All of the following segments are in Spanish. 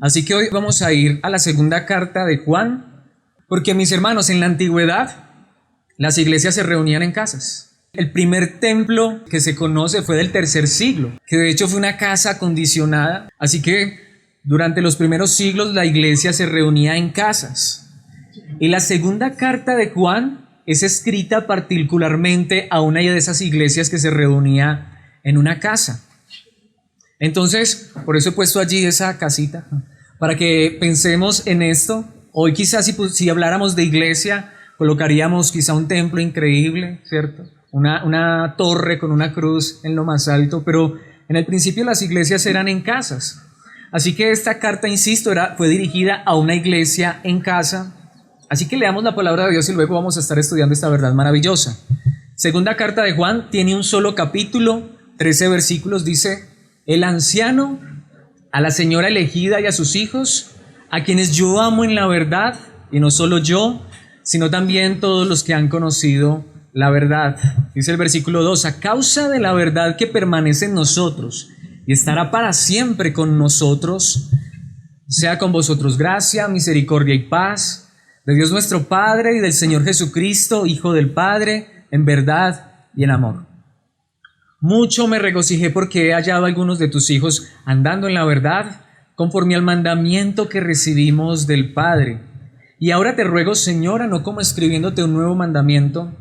Así que hoy vamos a ir a la segunda carta de Juan, porque mis hermanos, en la antigüedad las iglesias se reunían en casas. El primer templo que se conoce fue del tercer siglo, que de hecho fue una casa acondicionada. Así que durante los primeros siglos la iglesia se reunía en casas. Y la segunda carta de Juan es escrita particularmente a una de esas iglesias que se reunía en una casa. Entonces, por eso he puesto allí esa casita, para que pensemos en esto. Hoy quizás si habláramos de iglesia, colocaríamos quizá un templo increíble, ¿cierto? Una torre con una cruz en lo más alto, pero en el principio las iglesias eran en casas. Así que esta carta, insisto, fue dirigida a una iglesia en casa. Así que leamos la palabra de Dios y luego vamos a estar estudiando esta verdad maravillosa. Segunda carta de Juan tiene un solo capítulo, 13 versículos, dice: el anciano, a la señora elegida y a sus hijos, a quienes yo amo en la verdad, y no solo yo, sino también todos los que han conocido la verdad. Dice el versículo 2, a causa de la verdad que permanece en nosotros y estará para siempre con nosotros, sea con vosotros gracia, misericordia y paz, de Dios nuestro Padre y del Señor Jesucristo, Hijo del Padre, en verdad y en amor. Mucho me regocijé porque he hallado a algunos de tus hijos andando en la verdad, conforme al mandamiento que recibimos del Padre. Y ahora te ruego, Señora, no como escribiéndote un nuevo mandamiento,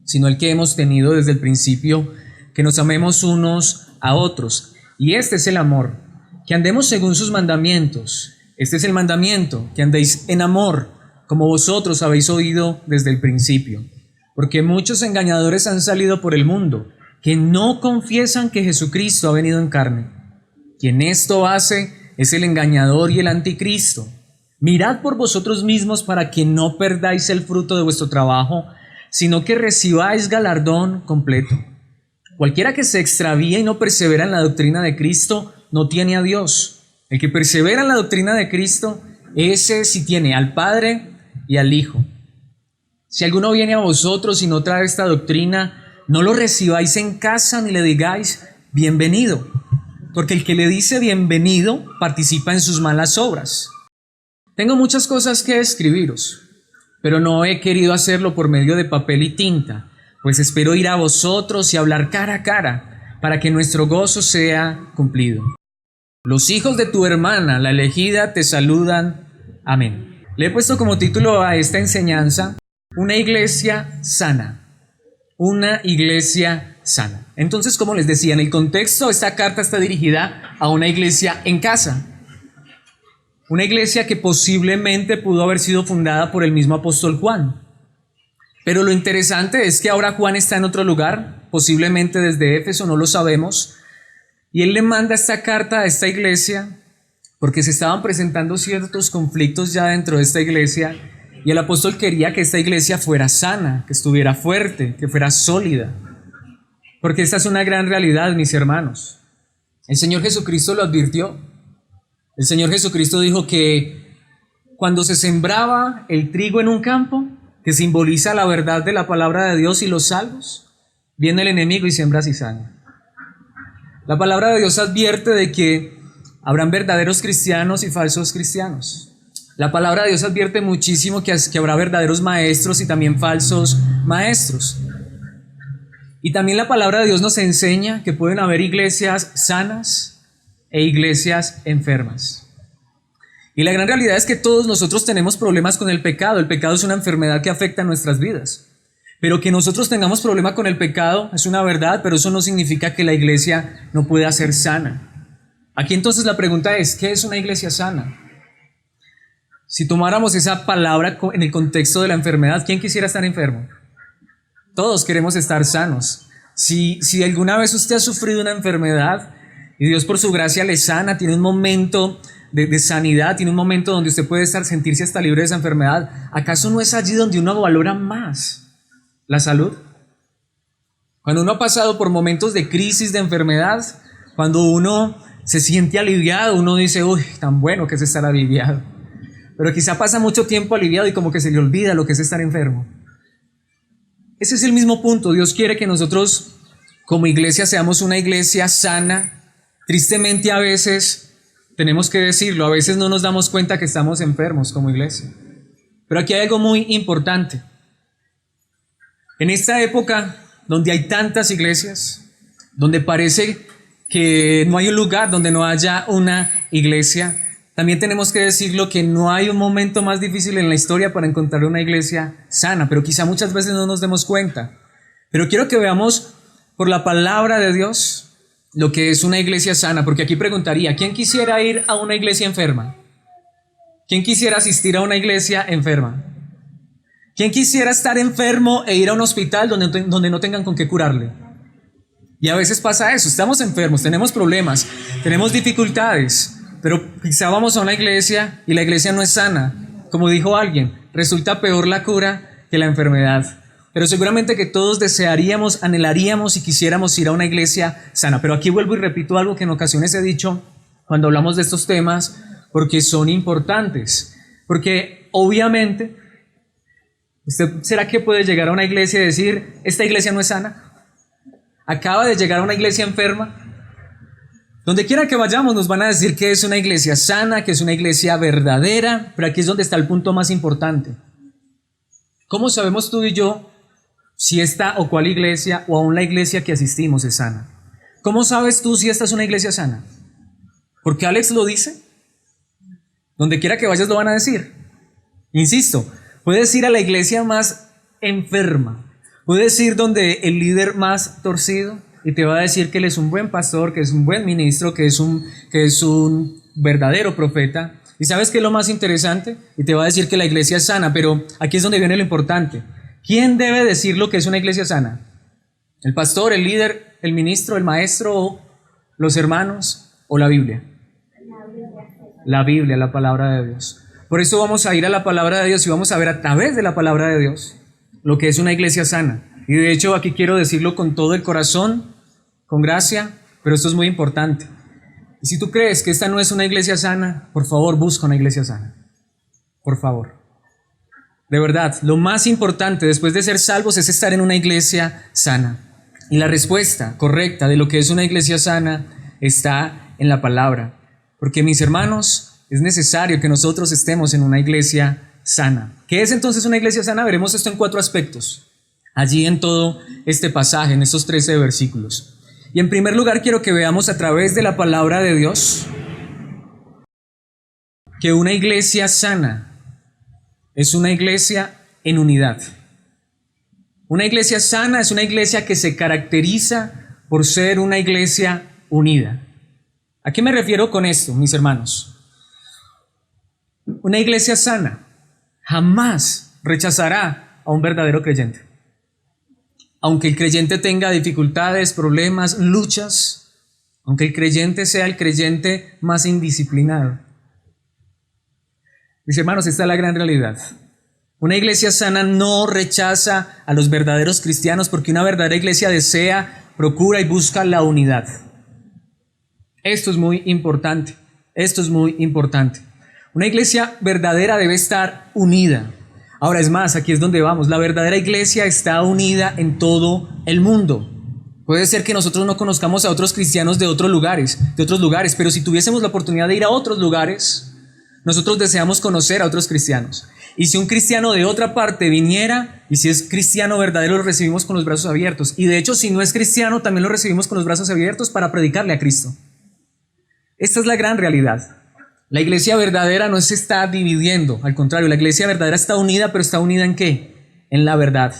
sino el que hemos tenido desde el principio, que nos amemos unos a otros. Y este es el amor, que andemos según sus mandamientos. Este es el mandamiento, que andéis en amor, como vosotros habéis oído desde el principio. Porque muchos engañadores han salido por el mundo, que no confiesan que Jesucristo ha venido en carne. Quien esto hace es el engañador y el anticristo. Mirad por vosotros mismos para que no perdáis el fruto de vuestro trabajo, sino que recibáis galardón completo. Cualquiera que se extravíe y no persevera en la doctrina de Cristo, no tiene a Dios. El que persevera en la doctrina de Cristo, ese sí tiene al Padre y al Hijo. Si alguno viene a vosotros y no trae esta doctrina, no lo recibáis en casa ni le digáis bienvenido, porque el que le dice bienvenido participa en sus malas obras. Tengo muchas cosas que escribiros, pero no he querido hacerlo por medio de papel y tinta, pues espero ir a vosotros y hablar cara a cara, para que nuestro gozo sea cumplido. Los hijos de tu hermana, la elegida, te saludan. Amén. Le he puesto como título a esta enseñanza, una iglesia sana. Una iglesia sana. Entonces, como les decía, en el contexto, esta carta está dirigida a una iglesia en casa. Una iglesia que posiblemente pudo haber sido fundada por el mismo apóstol Juan. Pero lo interesante es que ahora Juan está en otro lugar, posiblemente desde Éfeso, no lo sabemos. Y él le manda esta carta a esta iglesia porque se estaban presentando ciertos conflictos ya dentro de esta iglesia. Y el apóstol quería que esta iglesia fuera sana, que estuviera fuerte, que fuera sólida. Porque esta es una gran realidad, mis hermanos. El Señor Jesucristo lo advirtió. El Señor Jesucristo dijo que cuando se sembraba el trigo en un campo, que simboliza la verdad de la palabra de Dios y los salvos, viene el enemigo y siembra cizaña. La palabra de Dios advierte de que habrán verdaderos cristianos y falsos cristianos. La palabra de Dios advierte muchísimo que habrá verdaderos maestros y también falsos maestros. Y también la palabra de Dios nos enseña que pueden haber iglesias sanas e iglesias enfermas. Y la gran realidad es que todos nosotros tenemos problemas con el pecado. El pecado es una enfermedad que afecta nuestras vidas. Pero que nosotros tengamos problema con el pecado es una verdad, pero eso no significa que la iglesia no pueda ser sana. Aquí entonces la pregunta es, ¿qué es una iglesia sana? Si tomáramos esa palabra en el contexto de la enfermedad, ¿quién quisiera estar enfermo? Todos queremos estar sanos. Si alguna vez usted ha sufrido una enfermedad y Dios por su gracia le sana, tiene un momento de sanidad, tiene un momento donde usted puede sentirse hasta libre de esa enfermedad, ¿acaso no es allí donde uno valora más la salud? Cuando uno ha pasado por momentos de crisis, de enfermedad, cuando uno se siente aliviado, uno dice, uy, tan bueno que es estar aliviado. Pero quizá pasa mucho tiempo aliviado y como que se le olvida lo que es estar enfermo. Ese es el mismo punto. Dios quiere que nosotros como iglesia seamos una iglesia sana, Tristemente a veces, tenemos que decirlo, a veces no nos damos cuenta que estamos enfermos como iglesia. Pero aquí hay algo muy importante. En esta época donde hay tantas iglesias, donde parece que no hay un lugar donde no haya una iglesia, también tenemos que decirlo que no hay un momento más difícil en la historia para encontrar una iglesia sana, pero quizá muchas veces no nos demos cuenta. Pero quiero que veamos por la palabra de Dios lo que es una iglesia sana, porque aquí preguntaría, ¿quién quisiera ir a una iglesia enferma? ¿Quién quisiera asistir a una iglesia enferma? ¿Quién quisiera estar enfermo e ir a un hospital donde no tengan con qué curarle? Y a veces pasa eso, estamos enfermos, tenemos problemas, tenemos dificultades, pero quizá vamos a una iglesia y la iglesia no es sana. Como dijo alguien, resulta peor la cura que la enfermedad. Pero seguramente que todos desearíamos, anhelaríamos y quisiéramos ir a una iglesia sana. Pero aquí vuelvo y repito algo que en ocasiones he dicho cuando hablamos de estos temas, porque son importantes. Porque obviamente, ¿será que puede llegar a una iglesia y decir, esta iglesia no es sana? Acaba de llegar a una iglesia enferma. Donde quiera que vayamos nos van a decir que es una iglesia sana, que es una iglesia verdadera, pero aquí es donde está el punto más importante. ¿Cómo sabemos tú y yo si esta o cuál iglesia o aún la iglesia que asistimos es sana? ¿Cómo sabes tú si esta es una iglesia sana? ¿Porque Alex lo dice? Donde quiera que vayas lo van a decir. Insisto, puedes ir a la iglesia más enferma, puedes ir donde el líder más torcido y te va a decir que él es un buen pastor, que es un buen ministro, que es un verdadero profeta. ¿Y sabes qué es lo más interesante? Y te va a decir que la iglesia es sana, pero aquí es donde viene lo importante. ¿Quién debe decir lo que es una iglesia sana? ¿El pastor, el líder, el ministro, el maestro, o los hermanos o la Biblia? La Biblia, la palabra de Dios. Por eso vamos a ir a la palabra de Dios y vamos a ver a través de la palabra de Dios lo que es una iglesia sana. Y de hecho aquí quiero decirlo con todo el corazón, con gracia, pero esto es muy importante. Y si tú crees que esta no es una iglesia sana, por favor, busca una iglesia sana. Por favor. De verdad, lo más importante después de ser salvos es estar en una iglesia sana. Y la respuesta correcta de lo que es una iglesia sana está en la palabra. Porque, mis hermanos, es necesario que nosotros estemos en una iglesia sana. ¿Qué es entonces una iglesia sana? Veremos esto en 4 aspectos. Allí en todo este pasaje, en estos 13 versículos. Y en primer lugar quiero que veamos a través de la palabra de Dios que una iglesia sana es una iglesia en unidad. Una iglesia sana es una iglesia que se caracteriza por ser una iglesia unida. ¿A qué me refiero con esto, mis hermanos? Una iglesia sana jamás rechazará a un verdadero creyente. Aunque el creyente tenga dificultades, problemas, luchas, aunque el creyente sea el creyente más indisciplinado. Mis hermanos, esta es la gran realidad. Una iglesia sana no rechaza a los verdaderos cristianos porque una verdadera iglesia desea, procura y busca la unidad. Esto es muy importante. Esto es muy importante. Una iglesia verdadera debe estar unida. Ahora es más, aquí es donde vamos. La verdadera iglesia está unida en todo el mundo. Puede ser que nosotros no conozcamos a otros cristianos de otros lugares, pero si tuviésemos la oportunidad de ir a otros lugares, nosotros deseamos conocer a otros cristianos. Y si un cristiano de otra parte viniera, y si es cristiano verdadero, lo recibimos con los brazos abiertos. Y de hecho, si no es cristiano, también lo recibimos con los brazos abiertos para predicarle a Cristo. Esta es la gran realidad. La iglesia verdadera no se está dividiendo, al contrario, la iglesia verdadera está unida, pero ¿está unida en qué? En la verdad.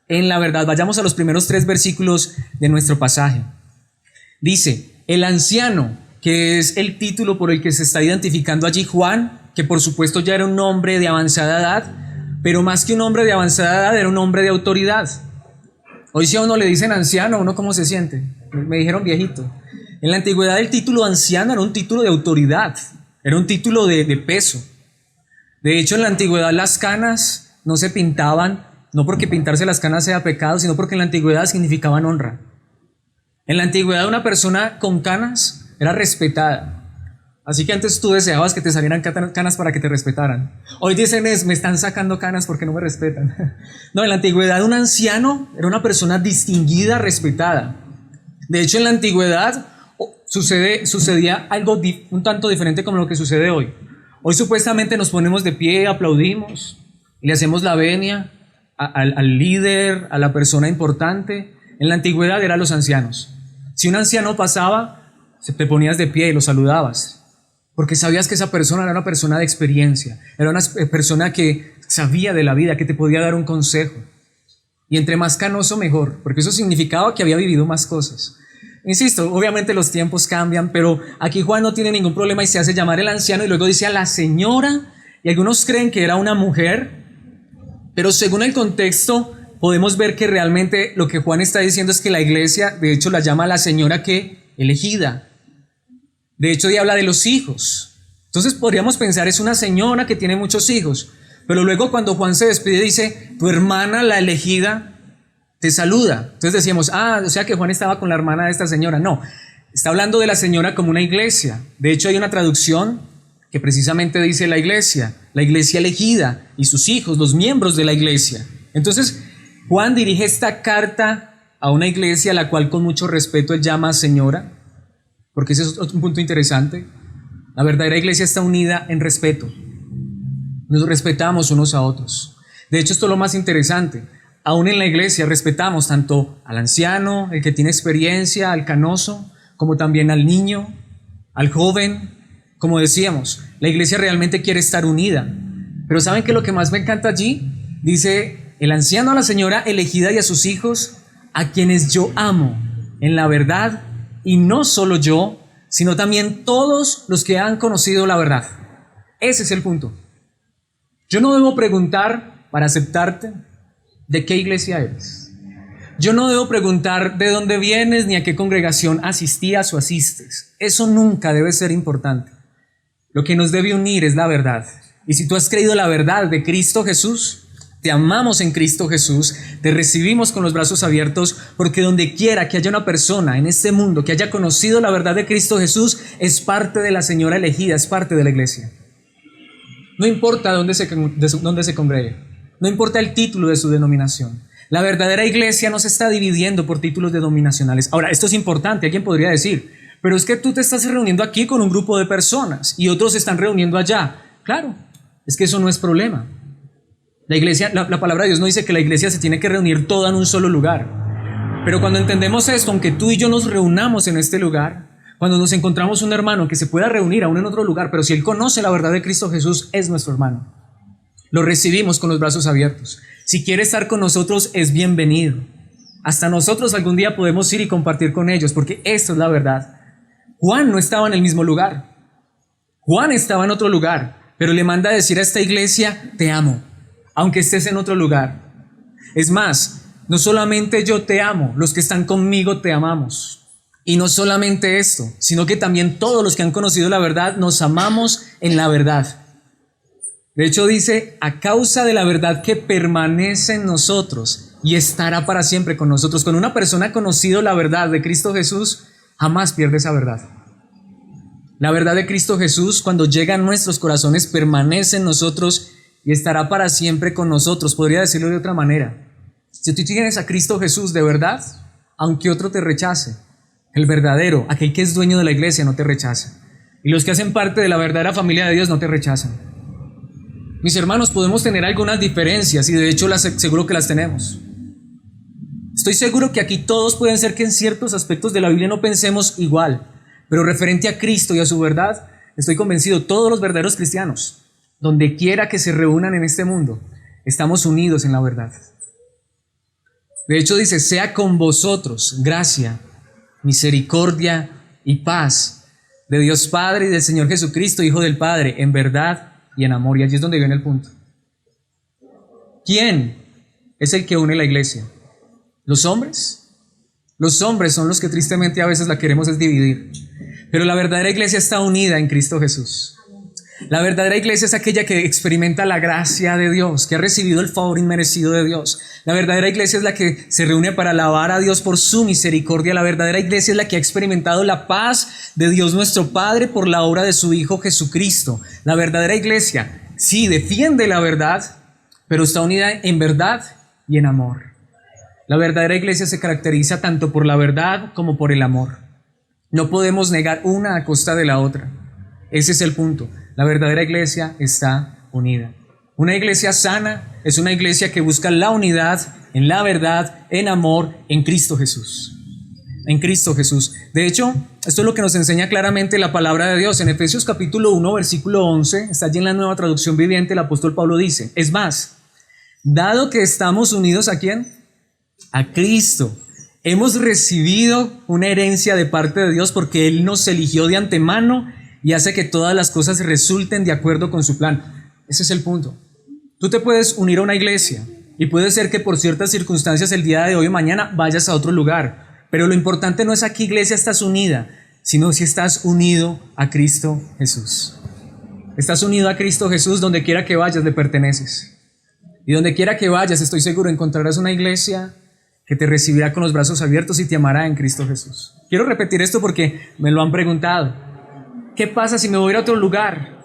En la verdad. Vayamos a los primeros 3 versículos de nuestro pasaje. Dice, el anciano, que es el título por el que se está identificando allí Juan, que por supuesto ya era un hombre de avanzada edad, pero más que un hombre de avanzada edad, era un hombre de autoridad. Hoy si a uno le dicen anciano, ¿uno cómo se siente? Me dijeron viejito. En la antigüedad el título anciano era un título de autoridad. Era un título de peso. De hecho, en la antigüedad las canas no se pintaban, no porque pintarse las canas sea pecado, sino porque en la antigüedad significaban honra. En la antigüedad una persona con canas era respetada. Así que antes tú deseabas que te salieran canas para que te respetaran. Hoy dicen me están sacando canas porque no me respetan. No, en la antigüedad un anciano era una persona distinguida, respetada. De hecho, en la antigüedad sucedía algo un tanto diferente como lo que sucede hoy. Hoy supuestamente nos ponemos de pie, aplaudimos, le hacemos la venia al líder, a la persona importante. En la antigüedad eran los ancianos. Si un anciano pasaba, te ponías de pie y lo saludabas, porque sabías que esa persona era una persona de experiencia, era una persona que sabía de la vida, que te podía dar un consejo. Y entre más canoso mejor, porque eso significaba que había vivido más cosas. Insisto, obviamente los tiempos cambian, pero aquí Juan no tiene ningún problema y se hace llamar el anciano y luego dice a la señora, y algunos creen que era una mujer, pero según el contexto podemos ver que realmente lo que Juan está diciendo es que la iglesia, de hecho, la llama a la señora que elegida. De hecho, habla de los hijos. Entonces podríamos pensar, es una señora que tiene muchos hijos, pero luego cuando Juan se despide dice, tu hermana la elegida te saluda. Entonces decíamos, o sea que Juan estaba con la hermana de esta señora. No, está hablando de la señora como una iglesia. De hecho, hay una traducción que precisamente dice la iglesia elegida y sus hijos, los miembros de la iglesia. Entonces, Juan dirige esta carta a una iglesia a la cual con mucho respeto él llama señora, porque ese es otro punto interesante. La verdadera iglesia está unida en respeto. Nos respetamos unos a otros. De hecho, esto es lo más interesante. Aún en la iglesia respetamos tanto al anciano, el que tiene experiencia, al canoso, como también al niño, al joven. Como decíamos, la iglesia realmente quiere estar unida. Pero ¿saben qué es lo que más me encanta allí? Dice, el anciano a la señora elegida y a sus hijos, a quienes yo amo en la verdad, y no solo yo, sino también todos los que han conocido la verdad. Ese es el punto. Yo no debo preguntar para aceptarte de qué iglesia eres. Yo no debo preguntar de dónde vienes ni a qué congregación asistías o asistes. Eso nunca debe ser importante. Lo que nos debe unir es la verdad. Y si tú has creído la verdad de Cristo Jesús, te amamos en Cristo Jesús, te recibimos con los brazos abiertos, porque donde quiera que haya una persona en este mundo que haya conocido la verdad de Cristo Jesús, es parte de la señora elegida, es parte de la iglesia. No importa dónde se congregue, no importa el título de su denominación. La verdadera iglesia no se está dividiendo por títulos denominacionales. Ahora, esto es importante, alguien podría decir, pero es que tú te estás reuniendo aquí con un grupo de personas y otros se están reuniendo allá. Claro, es que eso no es problema. La iglesia, la palabra de Dios no dice que la iglesia se tiene que reunir toda en un solo lugar. Pero cuando entendemos esto, aunque tú y yo nos reunamos en este lugar, cuando nos encontramos un hermano que se pueda reunir aún en otro lugar, pero si él conoce la verdad de Cristo Jesús, es nuestro hermano. Lo recibimos con los brazos abiertos. Si quiere estar con nosotros, es bienvenido. Hasta nosotros algún día podemos ir y compartir con ellos, porque esto es la verdad. Juan no estaba en el mismo lugar. Juan estaba en otro lugar, pero le manda a decir a esta iglesia, te amo, aunque estés en otro lugar. Es más, no solamente yo te amo, los que están conmigo te amamos. Y no solamente esto, sino que también todos los que han conocido la verdad nos amamos en la verdad. De hecho dice, a causa de la verdad que permanece en nosotros y estará para siempre con nosotros. Cuando una persona ha conocido la verdad de Cristo Jesús, jamás pierde esa verdad. La verdad de Cristo Jesús, cuando llega a nuestros corazones, permanece en nosotros y estará para siempre con nosotros. Podría decirlo de otra manera. Si tú tienes a Cristo Jesús de verdad, aunque otro te rechace, el verdadero, aquel que es dueño de la iglesia, no te rechaza. Y los que hacen parte de la verdadera familia de Dios no te rechazan. Mis hermanos, podemos tener algunas diferencias y de hecho seguro que las tenemos. Estoy seguro que aquí todos pueden ser que en ciertos aspectos de la Biblia no pensemos igual, pero referente a Cristo y a su verdad, estoy convencido, todos los verdaderos cristianos, donde quiera que se reúnan en este mundo, estamos unidos en la verdad. De hecho dice, sea con vosotros gracia, misericordia y paz de Dios Padre y del Señor Jesucristo, Hijo del Padre, en verdad y en amor. Y allí es donde viene el punto. ¿Quién es el que une la iglesia? ¿Los hombres? Los hombres son los que tristemente a veces la queremos es dividir. Pero la verdadera iglesia está unida en Cristo Jesús. La verdadera iglesia es aquella que experimenta la gracia de Dios, que ha recibido el favor inmerecido de Dios. La verdadera iglesia es la que se reúne para alabar a Dios por su misericordia. La verdadera iglesia es la que ha experimentado la paz de Dios nuestro Padre por la obra de su Hijo Jesucristo. La verdadera iglesia, sí, defiende la verdad, pero está unida en verdad y en amor. La verdadera iglesia se caracteriza tanto por la verdad como por el amor. No podemos negar una a costa de la otra. Ese es el punto. La verdadera iglesia está unida. Una iglesia sana es una iglesia que busca la unidad en la verdad, en amor, en Cristo Jesús. En Cristo Jesús. De hecho, esto es lo que nos enseña claramente la palabra de Dios. En Efesios capítulo 1, versículo 11, está allí en la Nueva Traducción Viviente, el apóstol Pablo dice, es más, dado que estamos unidos ¿a quién? A Cristo. Hemos recibido una herencia de parte de Dios porque Él nos eligió de antemano y hace que todas las cosas resulten de acuerdo con su plan. Ese es el punto. Tú te puedes unir a una iglesia y puede ser que por ciertas circunstancias el día de hoy o mañana vayas a otro lugar. Pero lo importante no es a qué iglesia estás unida, sino si estás unido a Cristo Jesús. Estás unido a Cristo Jesús, donde quiera que vayas le perteneces. Y donde quiera que vayas, estoy seguro, encontrarás una iglesia que te recibirá con los brazos abiertos y te amará en Cristo Jesús. Quiero repetir esto porque me lo han preguntado. ¿Qué pasa si me voy a ir a otro lugar?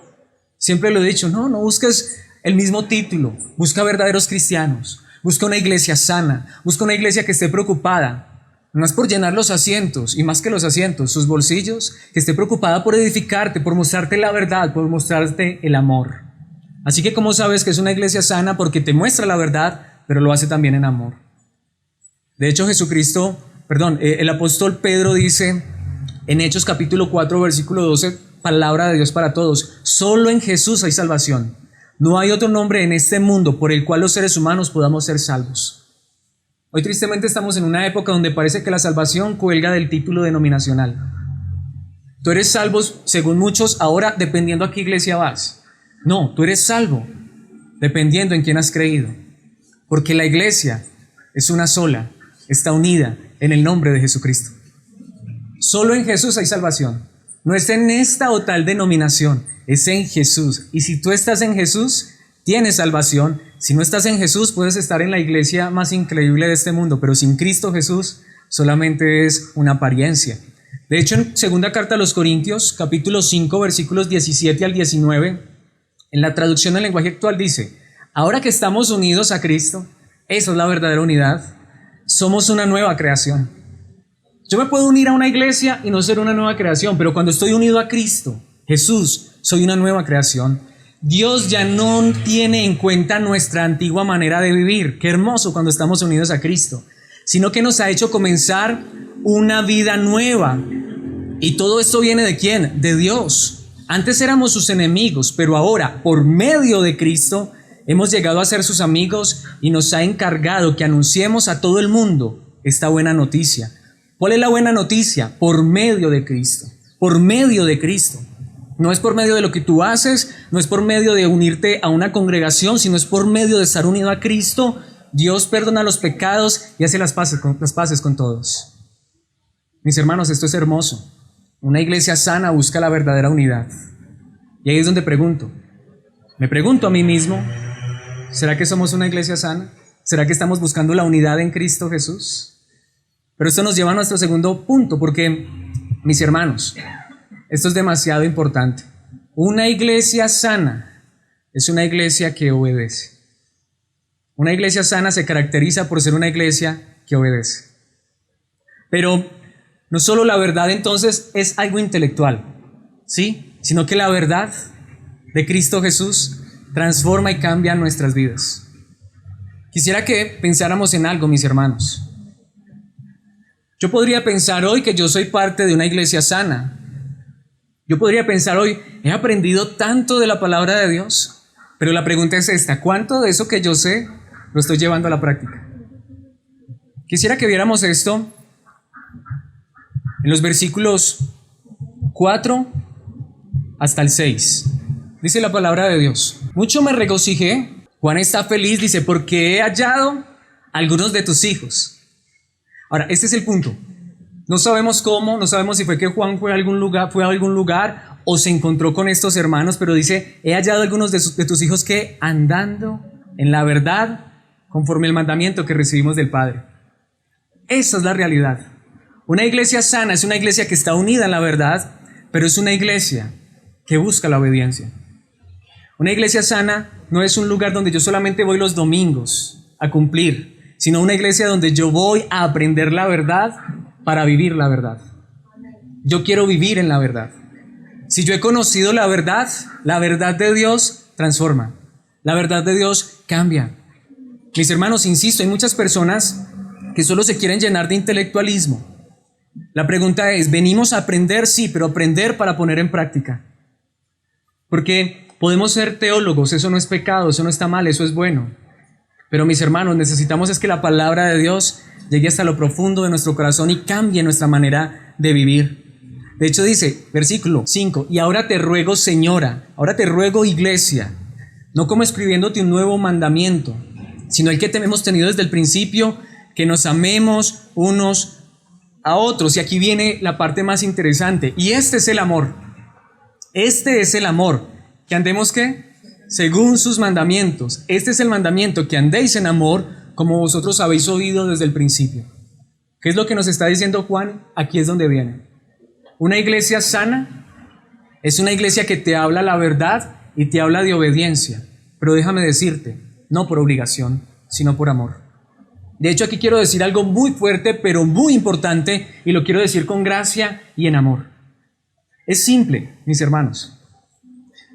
Siempre lo he dicho, no busques el mismo título, busca verdaderos cristianos, busca una iglesia sana, busca una iglesia que esté preocupada. No es por llenar los asientos, y más que los asientos, sus bolsillos, que esté preocupada por edificarte, por mostrarte la verdad, por mostrarte el amor. Así que ¿cómo sabes que es una iglesia sana? Porque te muestra la verdad, pero lo hace también en amor. De hecho, el apóstol Pedro dice en Hechos capítulo 4, versículo 12, palabra de Dios para todos, solo en Jesús hay salvación. No hay otro nombre en este mundo por el cual los seres humanos podamos ser salvos. Hoy tristemente estamos en una época donde parece que la salvación cuelga del título denominacional. Tú eres salvo, según muchos, ahora dependiendo a qué iglesia vas. No, tú eres salvo dependiendo en quién has creído. Porque la iglesia es una sola, está unida en el nombre de Jesucristo. Solo en Jesús hay salvación. No es en esta o tal denominación, es en Jesús. Y si tú estás en Jesús, tienes salvación. Si no estás en Jesús, puedes estar en la iglesia más increíble de este mundo, pero sin Cristo Jesús solamente es una apariencia. De hecho, en segunda carta a los Corintios, capítulo 5, versículos 17 al 19, en la traducción del lenguaje actual dice, ahora que estamos unidos a Cristo, eso es la verdadera unidad, somos una nueva creación. Yo me puedo unir a una iglesia y no ser una nueva creación, pero cuando estoy unido a Cristo, Jesús, soy una nueva creación. Dios ya no tiene en cuenta nuestra antigua manera de vivir, qué hermoso cuando estamos unidos a Cristo, sino que nos ha hecho comenzar una vida nueva. Y todo esto viene ¿de quién? De Dios. Antes éramos sus enemigos, pero ahora, por medio de Cristo, hemos llegado a ser sus amigos y nos ha encargado que anunciemos a todo el mundo esta buena noticia. ¿Cuál es la buena noticia? Por medio de Cristo, por medio de Cristo. No es por medio de lo que tú haces, no es por medio de unirte a una congregación, sino es por medio de estar unido a Cristo. Dios perdona los pecados y hace las paces con todos. Mis hermanos, esto es hermoso. Una iglesia sana busca la verdadera unidad. Y ahí es donde me pregunto a mí mismo, ¿será que somos una iglesia sana? ¿Será que estamos buscando la unidad en Cristo Jesús? Pero esto nos lleva a nuestro segundo punto, porque, mis hermanos, esto es demasiado importante. Una iglesia sana es una iglesia que obedece. Una iglesia sana se caracteriza por ser una iglesia que obedece. Pero no solo la verdad entonces es algo intelectual, ¿sí? Sino que la verdad de Cristo Jesús transforma y cambia nuestras vidas. Quisiera que pensáramos en algo, mis hermanos. Yo podría pensar hoy que yo soy parte de una iglesia sana. Yo podría pensar hoy, he aprendido tanto de la palabra de Dios, pero la pregunta es esta, ¿cuánto de eso que yo sé lo estoy llevando a la práctica? Quisiera que viéramos esto en los versículos 4 hasta el 6. Dice la palabra de Dios, mucho me regocijé, Juan está feliz, dice, porque he hallado algunos de tus hijos. Ahora, este es el punto. No sabemos cómo, no sabemos si fue que Juan fue a algún lugar o se encontró con estos hermanos, pero dice, he hallado algunos de tus hijos que andando en la verdad conforme al mandamiento que recibimos del Padre. Esa es la realidad. Una iglesia sana es una iglesia que está unida en la verdad, pero es una iglesia que busca la obediencia. Una iglesia sana no es un lugar donde yo solamente voy los domingos a cumplir, sino una iglesia donde yo voy a aprender la verdad para vivir la verdad. Yo quiero vivir en la verdad. Si yo he conocido la verdad de Dios transforma. La verdad de Dios cambia. Mis hermanos, insisto, hay muchas personas que solo se quieren llenar de intelectualismo. La pregunta es, ¿venimos a aprender? Sí, pero aprender para poner en práctica. Porque podemos ser teólogos, eso no es pecado, eso no está mal, eso es bueno. Pero mis hermanos, necesitamos es que la palabra de Dios llegue hasta lo profundo de nuestro corazón y cambie nuestra manera de vivir. De hecho dice, versículo 5, y ahora te ruego, señora, ahora te ruego, iglesia, no como escribiéndote un nuevo mandamiento, sino el que hemos tenido desde el principio, que nos amemos unos a otros. Y aquí viene la parte más interesante, y este es el amor. Este es el amor, que andemos ¿qué? Según sus mandamientos. Este es el mandamiento, que andéis en amor, como vosotros habéis oído desde el principio. ¿Qué es lo que nos está diciendo Juan? Aquí es donde viene. Una iglesia sana es una iglesia que te habla la verdad y te habla de obediencia. Pero déjame decirte, no por obligación, sino por amor. De hecho, aquí quiero decir algo muy fuerte, pero muy importante, y lo quiero decir con gracia y en amor. Es simple, mis hermanos.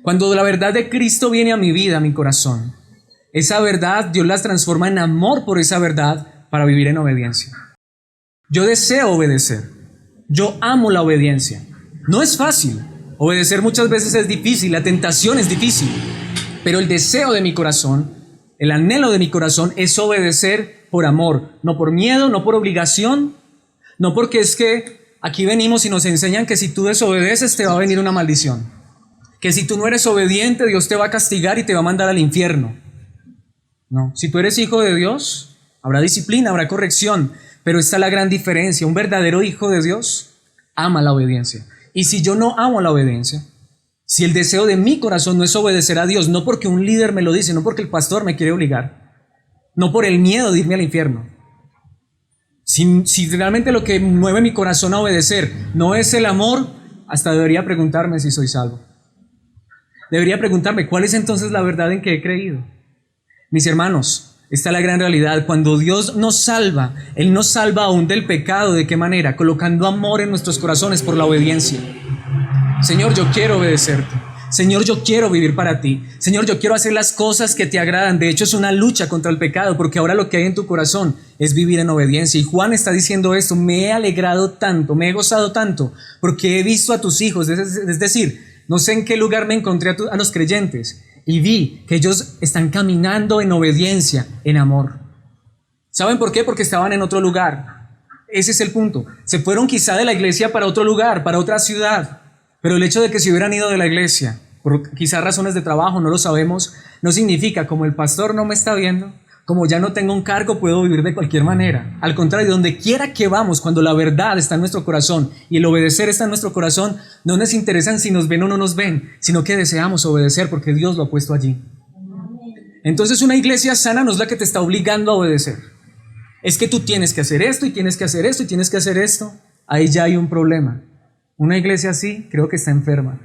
Cuando la verdad de Cristo viene a mi vida, a mi corazón, esa verdad Dios las transforma en amor por esa verdad para vivir en obediencia. Yo deseo obedecer. Yo amo la obediencia. No es fácil. Obedecer muchas veces es difícil, la tentación es difícil. Pero el deseo de mi corazón, el anhelo de mi corazón es obedecer por amor. No por miedo, no por obligación, no porque es que aquí venimos y nos enseñan que si tú desobedeces te va a venir una maldición. Que si tú no eres obediente, Dios te va a castigar y te va a mandar al infierno. No, si tú eres hijo de Dios, habrá disciplina, habrá corrección. Pero está la gran diferencia. Un verdadero hijo de Dios ama la obediencia. Y si yo no amo la obediencia, si el deseo de mi corazón no es obedecer a Dios, no porque un líder me lo dice, no porque el pastor me quiere obligar, no por el miedo de irme al infierno. Si realmente lo que mueve mi corazón a obedecer no es el amor, hasta debería preguntarme si soy salvo. Debería preguntarme, ¿cuál es entonces la verdad en que he creído? Mis hermanos, esta es la gran realidad. Cuando Dios nos salva, Él nos salva aún del pecado. ¿De qué manera? Colocando amor en nuestros corazones por la obediencia. Señor, yo quiero obedecerte. Señor, yo quiero vivir para ti. Señor, yo quiero hacer las cosas que te agradan. De hecho, es una lucha contra el pecado, porque ahora lo que hay en tu corazón es vivir en obediencia. Y Juan está diciendo esto: me he alegrado tanto, me he gozado tanto, porque he visto a tus hijos. Es decir, no sé en qué lugar me encontré a los creyentes, y vi que ellos están caminando en obediencia, en amor. ¿Saben por qué? Porque estaban en otro lugar. Ese es el punto. Se fueron quizá de la iglesia para otro lugar, para otra ciudad. Pero el hecho de que se hubieran ido de la iglesia, por quizás razones de trabajo, no lo sabemos, no significa como el pastor no me está viendo, como ya no tengo un cargo, puedo vivir de cualquier manera. Al contrario, donde quiera que vamos, cuando la verdad está en nuestro corazón y el obedecer está en nuestro corazón, no nos interesan si nos ven o no nos ven, sino que deseamos obedecer porque Dios lo ha puesto allí. Entonces una iglesia sana no es la que te está obligando a obedecer. Es que tú tienes que hacer esto y tienes que hacer esto y tienes que hacer esto. Ahí ya hay un problema. Una iglesia así creo que está enferma.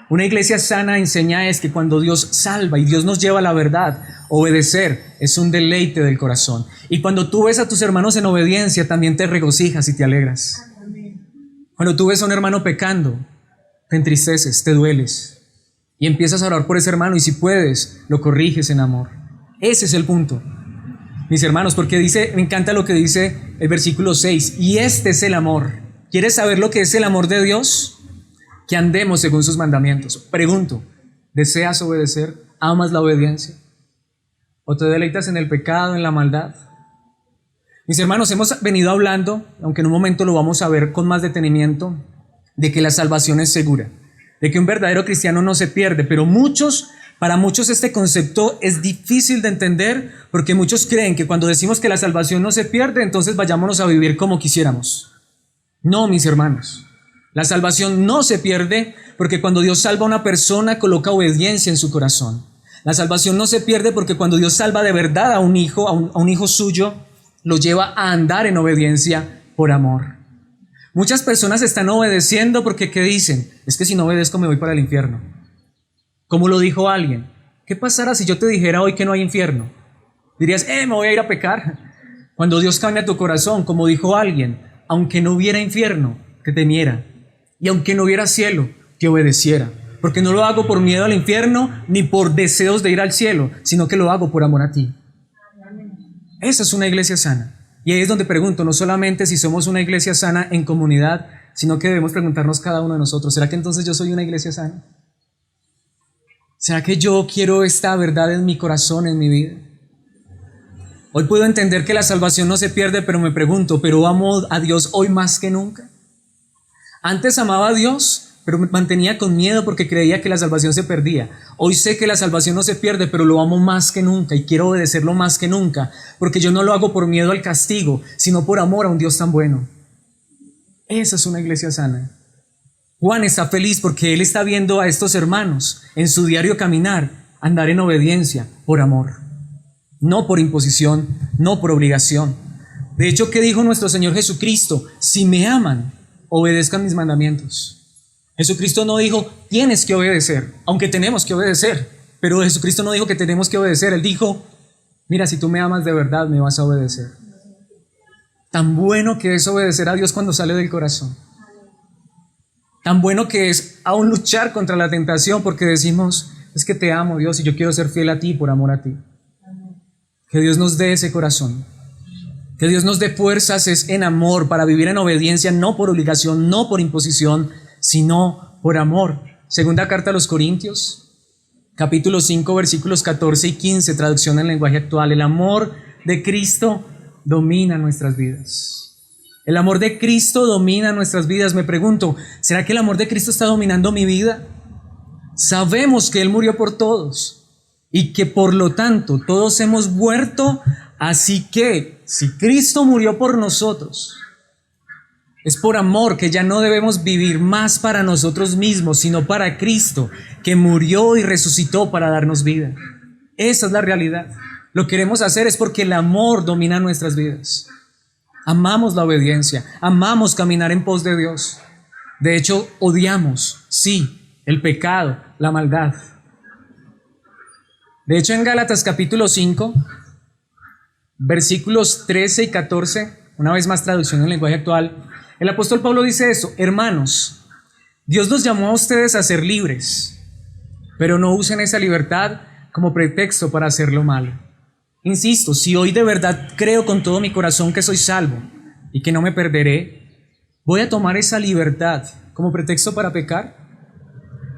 Una iglesia sana enseña es que cuando Dios salva y Dios nos lleva a la verdad, obedecer es un deleite del corazón. Y cuando tú ves a tus hermanos en obediencia, también te regocijas y te alegras. Cuando tú ves a un hermano pecando, te entristeces, te dueles y empiezas a orar por ese hermano, y si puedes, lo corriges en amor. Ese es el punto, mis hermanos, porque me encanta lo que dice el versículo 6, y este es el amor. ¿Quieres saber lo que es el amor de Dios? Que andemos según sus mandamientos. Pregunto, ¿deseas obedecer? ¿Amas la obediencia? ¿O te deleitas en el pecado, en la maldad? Mis hermanos, hemos venido hablando, aunque en un momento lo vamos a ver con más detenimiento, de que la salvación es segura, de que un verdadero cristiano no se pierde, pero para muchos este concepto es difícil de entender, porque muchos creen que cuando decimos que la salvación no se pierde, entonces vayámonos a vivir como quisiéramos. No, mis hermanos. La salvación no se pierde, porque cuando Dios salva a una persona, coloca obediencia en su corazón. La salvación no se pierde porque cuando Dios salva de verdad a un hijo, a un hijo suyo, lo lleva a andar en obediencia por amor. Muchas personas están obedeciendo porque, ¿qué dicen? Es que si no obedezco me voy para el infierno. Como lo dijo alguien, ¿qué pasará si yo te dijera hoy que no hay infierno? Dirías, me voy a ir a pecar. Cuando Dios cambia tu corazón, como dijo alguien, aunque no hubiera infierno, que temiera. y aunque no hubiera cielo, te obedeciera. Porque no lo hago por miedo al infierno ni por deseos de ir al cielo, sino que lo hago por amor a ti. Esa es una iglesia sana. Y ahí es donde pregunto, no solamente si somos una iglesia sana en comunidad, sino que debemos preguntarnos cada uno de nosotros, ¿será que entonces yo soy una iglesia sana? ¿Será que yo quiero esta verdad en mi corazón, en mi vida? Hoy puedo entender que la salvación no se pierde, pero me pregunto, ¿pero amo a Dios hoy más que nunca? Antes amaba a Dios, pero me mantenía con miedo porque creía que la salvación se perdía. Hoy sé que la salvación no se pierde, pero lo amo más que nunca y quiero obedecerlo más que nunca, porque yo no lo hago por miedo al castigo, sino por amor a un Dios tan bueno. Esa es una iglesia sana. Juan está feliz porque él está viendo a estos hermanos en su diario caminar andar en obediencia por amor, no por imposición, no por obligación. De hecho, ¿qué dijo nuestro Señor Jesucristo? Si me aman, obedezcan mis mandamientos. Jesucristo no dijo, tienes que obedecer, aunque tenemos que obedecer, pero Jesucristo no dijo que tenemos que obedecer. Él dijo, mira, si tú me amas de verdad, me vas a obedecer. Tan bueno que es obedecer a Dios cuando sale del corazón. Tan bueno que es aún luchar contra la tentación porque decimos, es que te amo, Dios, y yo quiero ser fiel a ti por amor a ti. Que Dios nos dé ese corazón. Que Dios nos dé fuerzas es en amor para vivir en obediencia, no por obligación, no por imposición, sino por amor. Segunda carta a los Corintios, capítulo 5, versículos 14 y 15, traducción en lenguaje actual. El amor de Cristo domina nuestras vidas. El amor de Cristo domina nuestras vidas. Me pregunto, ¿será que el amor de Cristo está dominando mi vida? Sabemos que Él murió por todos y que por lo tanto todos hemos muerto, así que si Cristo murió por nosotros, es por amor que ya no debemos vivir más para nosotros mismos, sino para Cristo, que murió y resucitó para darnos vida. Esa es la realidad. Lo que queremos hacer es porque el amor domina nuestras vidas. Amamos la obediencia, amamos caminar en pos de Dios. De hecho, odiamos, sí, el pecado, la maldad. De hecho, en Gálatas capítulo 5, versículos 13 y 14, una vez más traducción en lenguaje actual, el apóstol Pablo dice eso: hermanos, Dios los llamó a ustedes a ser libres, pero no usen esa libertad como pretexto para hacer lo malo. Insisto, si hoy de verdad creo con todo mi corazón que soy salvo y que no me perderé, ¿voy a tomar esa libertad como pretexto para pecar?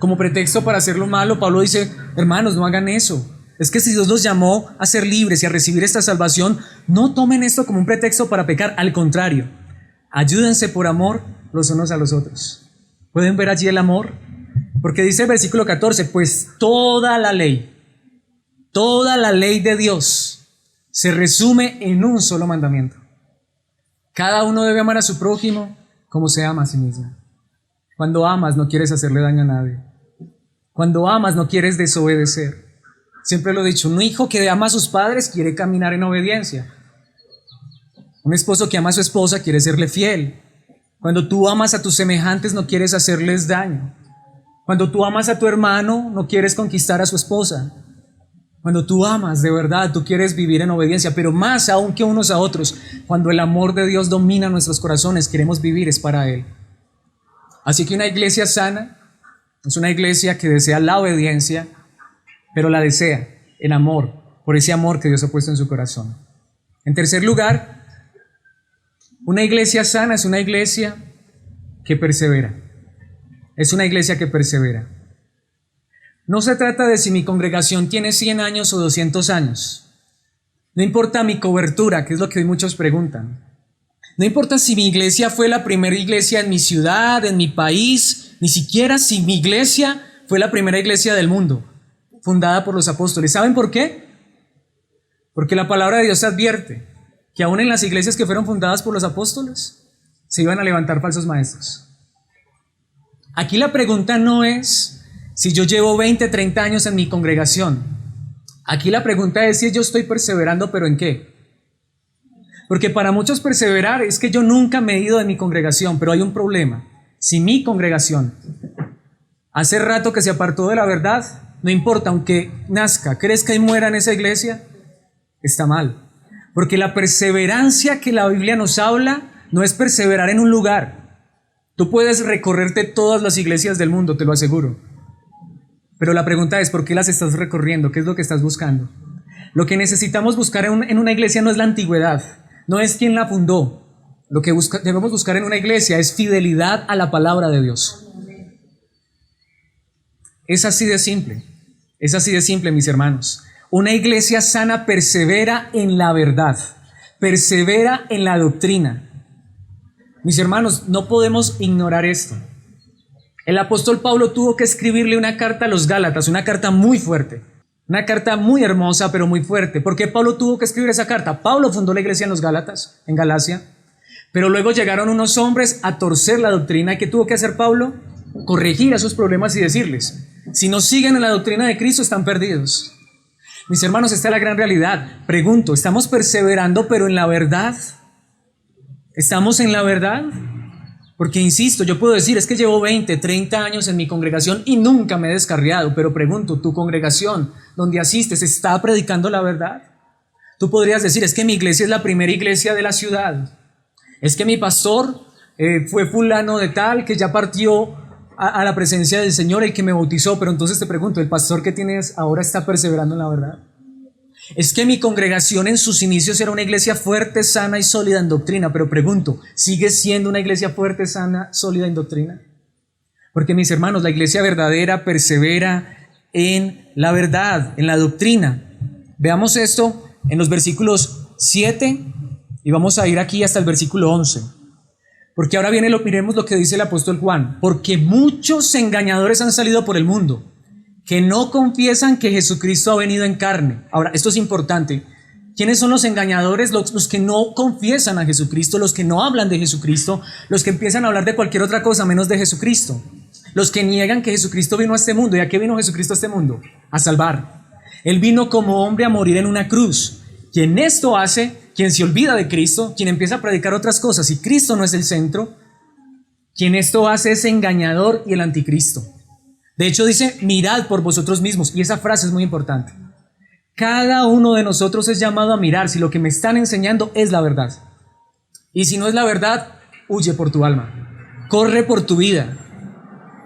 ¿Como pretexto para hacer lo malo? Pablo dice, hermanos, no hagan eso. Es que si Dios los llamó a ser libres y a recibir esta salvación, no tomen esto como un pretexto para pecar. Al contrario, ayúdense por amor los unos a los otros. ¿Pueden ver allí el amor? Porque dice el versículo 14, pues toda la ley de Dios se resume en un solo mandamiento. Cada uno debe amar a su prójimo como se ama a sí mismo. Cuando amas no quieres hacerle daño a nadie. Cuando amas no quieres desobedecer. Siempre lo he dicho, un hijo que ama a sus padres quiere caminar en obediencia. Un esposo que ama a su esposa quiere serle fiel. Cuando tú amas a tus semejantes no quieres hacerles daño. Cuando tú amas a tu hermano no quieres conquistar a su esposa. Cuando tú amas de verdad, tú quieres vivir en obediencia, pero más aún que unos a otros, cuando el amor de Dios domina nuestros corazones, queremos vivir es para Él. Así que una iglesia sana es una iglesia que desea la obediencia, pero la desea en amor, por ese amor que Dios ha puesto en su corazón. En tercer lugar, una iglesia sana es una iglesia que persevera. Es una iglesia que persevera. No se trata de si mi congregación tiene 100 años o 200 años. No importa mi cobertura, que es lo que hoy muchos preguntan. No importa si mi iglesia fue la primera iglesia en mi ciudad, en mi país, ni siquiera si mi iglesia fue la primera iglesia del mundo, fundada por los apóstoles. ¿Saben por qué? Porque la palabra de Dios advierte que aún en las iglesias que fueron fundadas por los apóstoles se iban a levantar falsos maestros. Aquí la pregunta no es si yo llevo 20, 30 años en mi congregación. Aquí la pregunta es si yo estoy perseverando, pero ¿en qué? Porque para muchos perseverar es que yo nunca me he ido de mi congregación, pero hay un problema. Si mi congregación hace rato que se apartó de la verdad, no importa, aunque nazca, crezca y muera en esa iglesia, está mal. Porque la perseverancia que la Biblia nos habla no es perseverar en un lugar, Tú puedes recorrerte todas las iglesias del mundo, te lo aseguro. Pero la pregunta es, ¿por qué las estás recorriendo? ¿Qué es lo que estás buscando? Lo que necesitamos buscar en una iglesia no es la antigüedad, no es quién la fundó. Lo que debemos buscar en una iglesia es fidelidad a la palabra de Dios. Es así de simple, mis hermanos. Una iglesia sana persevera en la verdad, persevera en la doctrina. Mis hermanos, no podemos ignorar esto. El apóstol Pablo tuvo que escribirle una carta a los Gálatas, una carta muy fuerte, una carta muy hermosa, pero muy fuerte. ¿Por qué Pablo tuvo que escribir esa carta? Pablo fundó la iglesia en los Gálatas, en Galacia, pero luego llegaron unos hombres a torcer la doctrina. ¿Y qué tuvo que hacer Pablo? Corregir esos problemas y decirles, si no siguen en la doctrina de Cristo, están perdidos. Mis hermanos, esta es la gran realidad. Pregunto, ¿estamos perseverando pero en la verdad? ¿Estamos en la verdad? Porque insisto, yo puedo decir, es que llevo 20, 30 años en mi congregación y nunca me he descarriado, pero pregunto, ¿tu congregación donde asistes está predicando la verdad? Tú podrías decir, es que mi iglesia es la primera iglesia de la ciudad, es que mi pastor fue fulano de tal que ya partió a la presencia del Señor, el que me bautizó, pero entonces te pregunto, ¿el pastor que tienes ahora está perseverando en la verdad? Es que mi congregación en sus inicios era una iglesia fuerte, sana y sólida en doctrina, pero pregunto, ¿sigue siendo una iglesia fuerte, sana, sólida en doctrina? Porque mis hermanos, la iglesia verdadera persevera en la verdad, en la doctrina. Veamos esto en los versículos 7 y vamos a ir aquí hasta el versículo 11. Porque ahora miremos lo que dice el apóstol Juan. Porque muchos engañadores han salido por el mundo, que no confiesan que Jesucristo ha venido en carne. Ahora, esto es importante. ¿Quiénes son los engañadores? Los que no confiesan a Jesucristo, los que no hablan de Jesucristo, los que empiezan a hablar de cualquier otra cosa menos de Jesucristo. Los que niegan que Jesucristo vino a este mundo. ¿Y a qué vino Jesucristo a este mundo? A salvar. Él vino como hombre a morir en una cruz. Quien esto hace, quien se olvida de Cristo, quien empieza a predicar otras cosas y Cristo no es el centro, quien esto hace es engañador y el anticristo. De hecho dice, mirad por vosotros mismos, y esa frase es muy importante. Cada uno de nosotros es llamado a mirar si lo que me están enseñando es la verdad. Y si no es la verdad, huye por tu alma, corre por tu vida.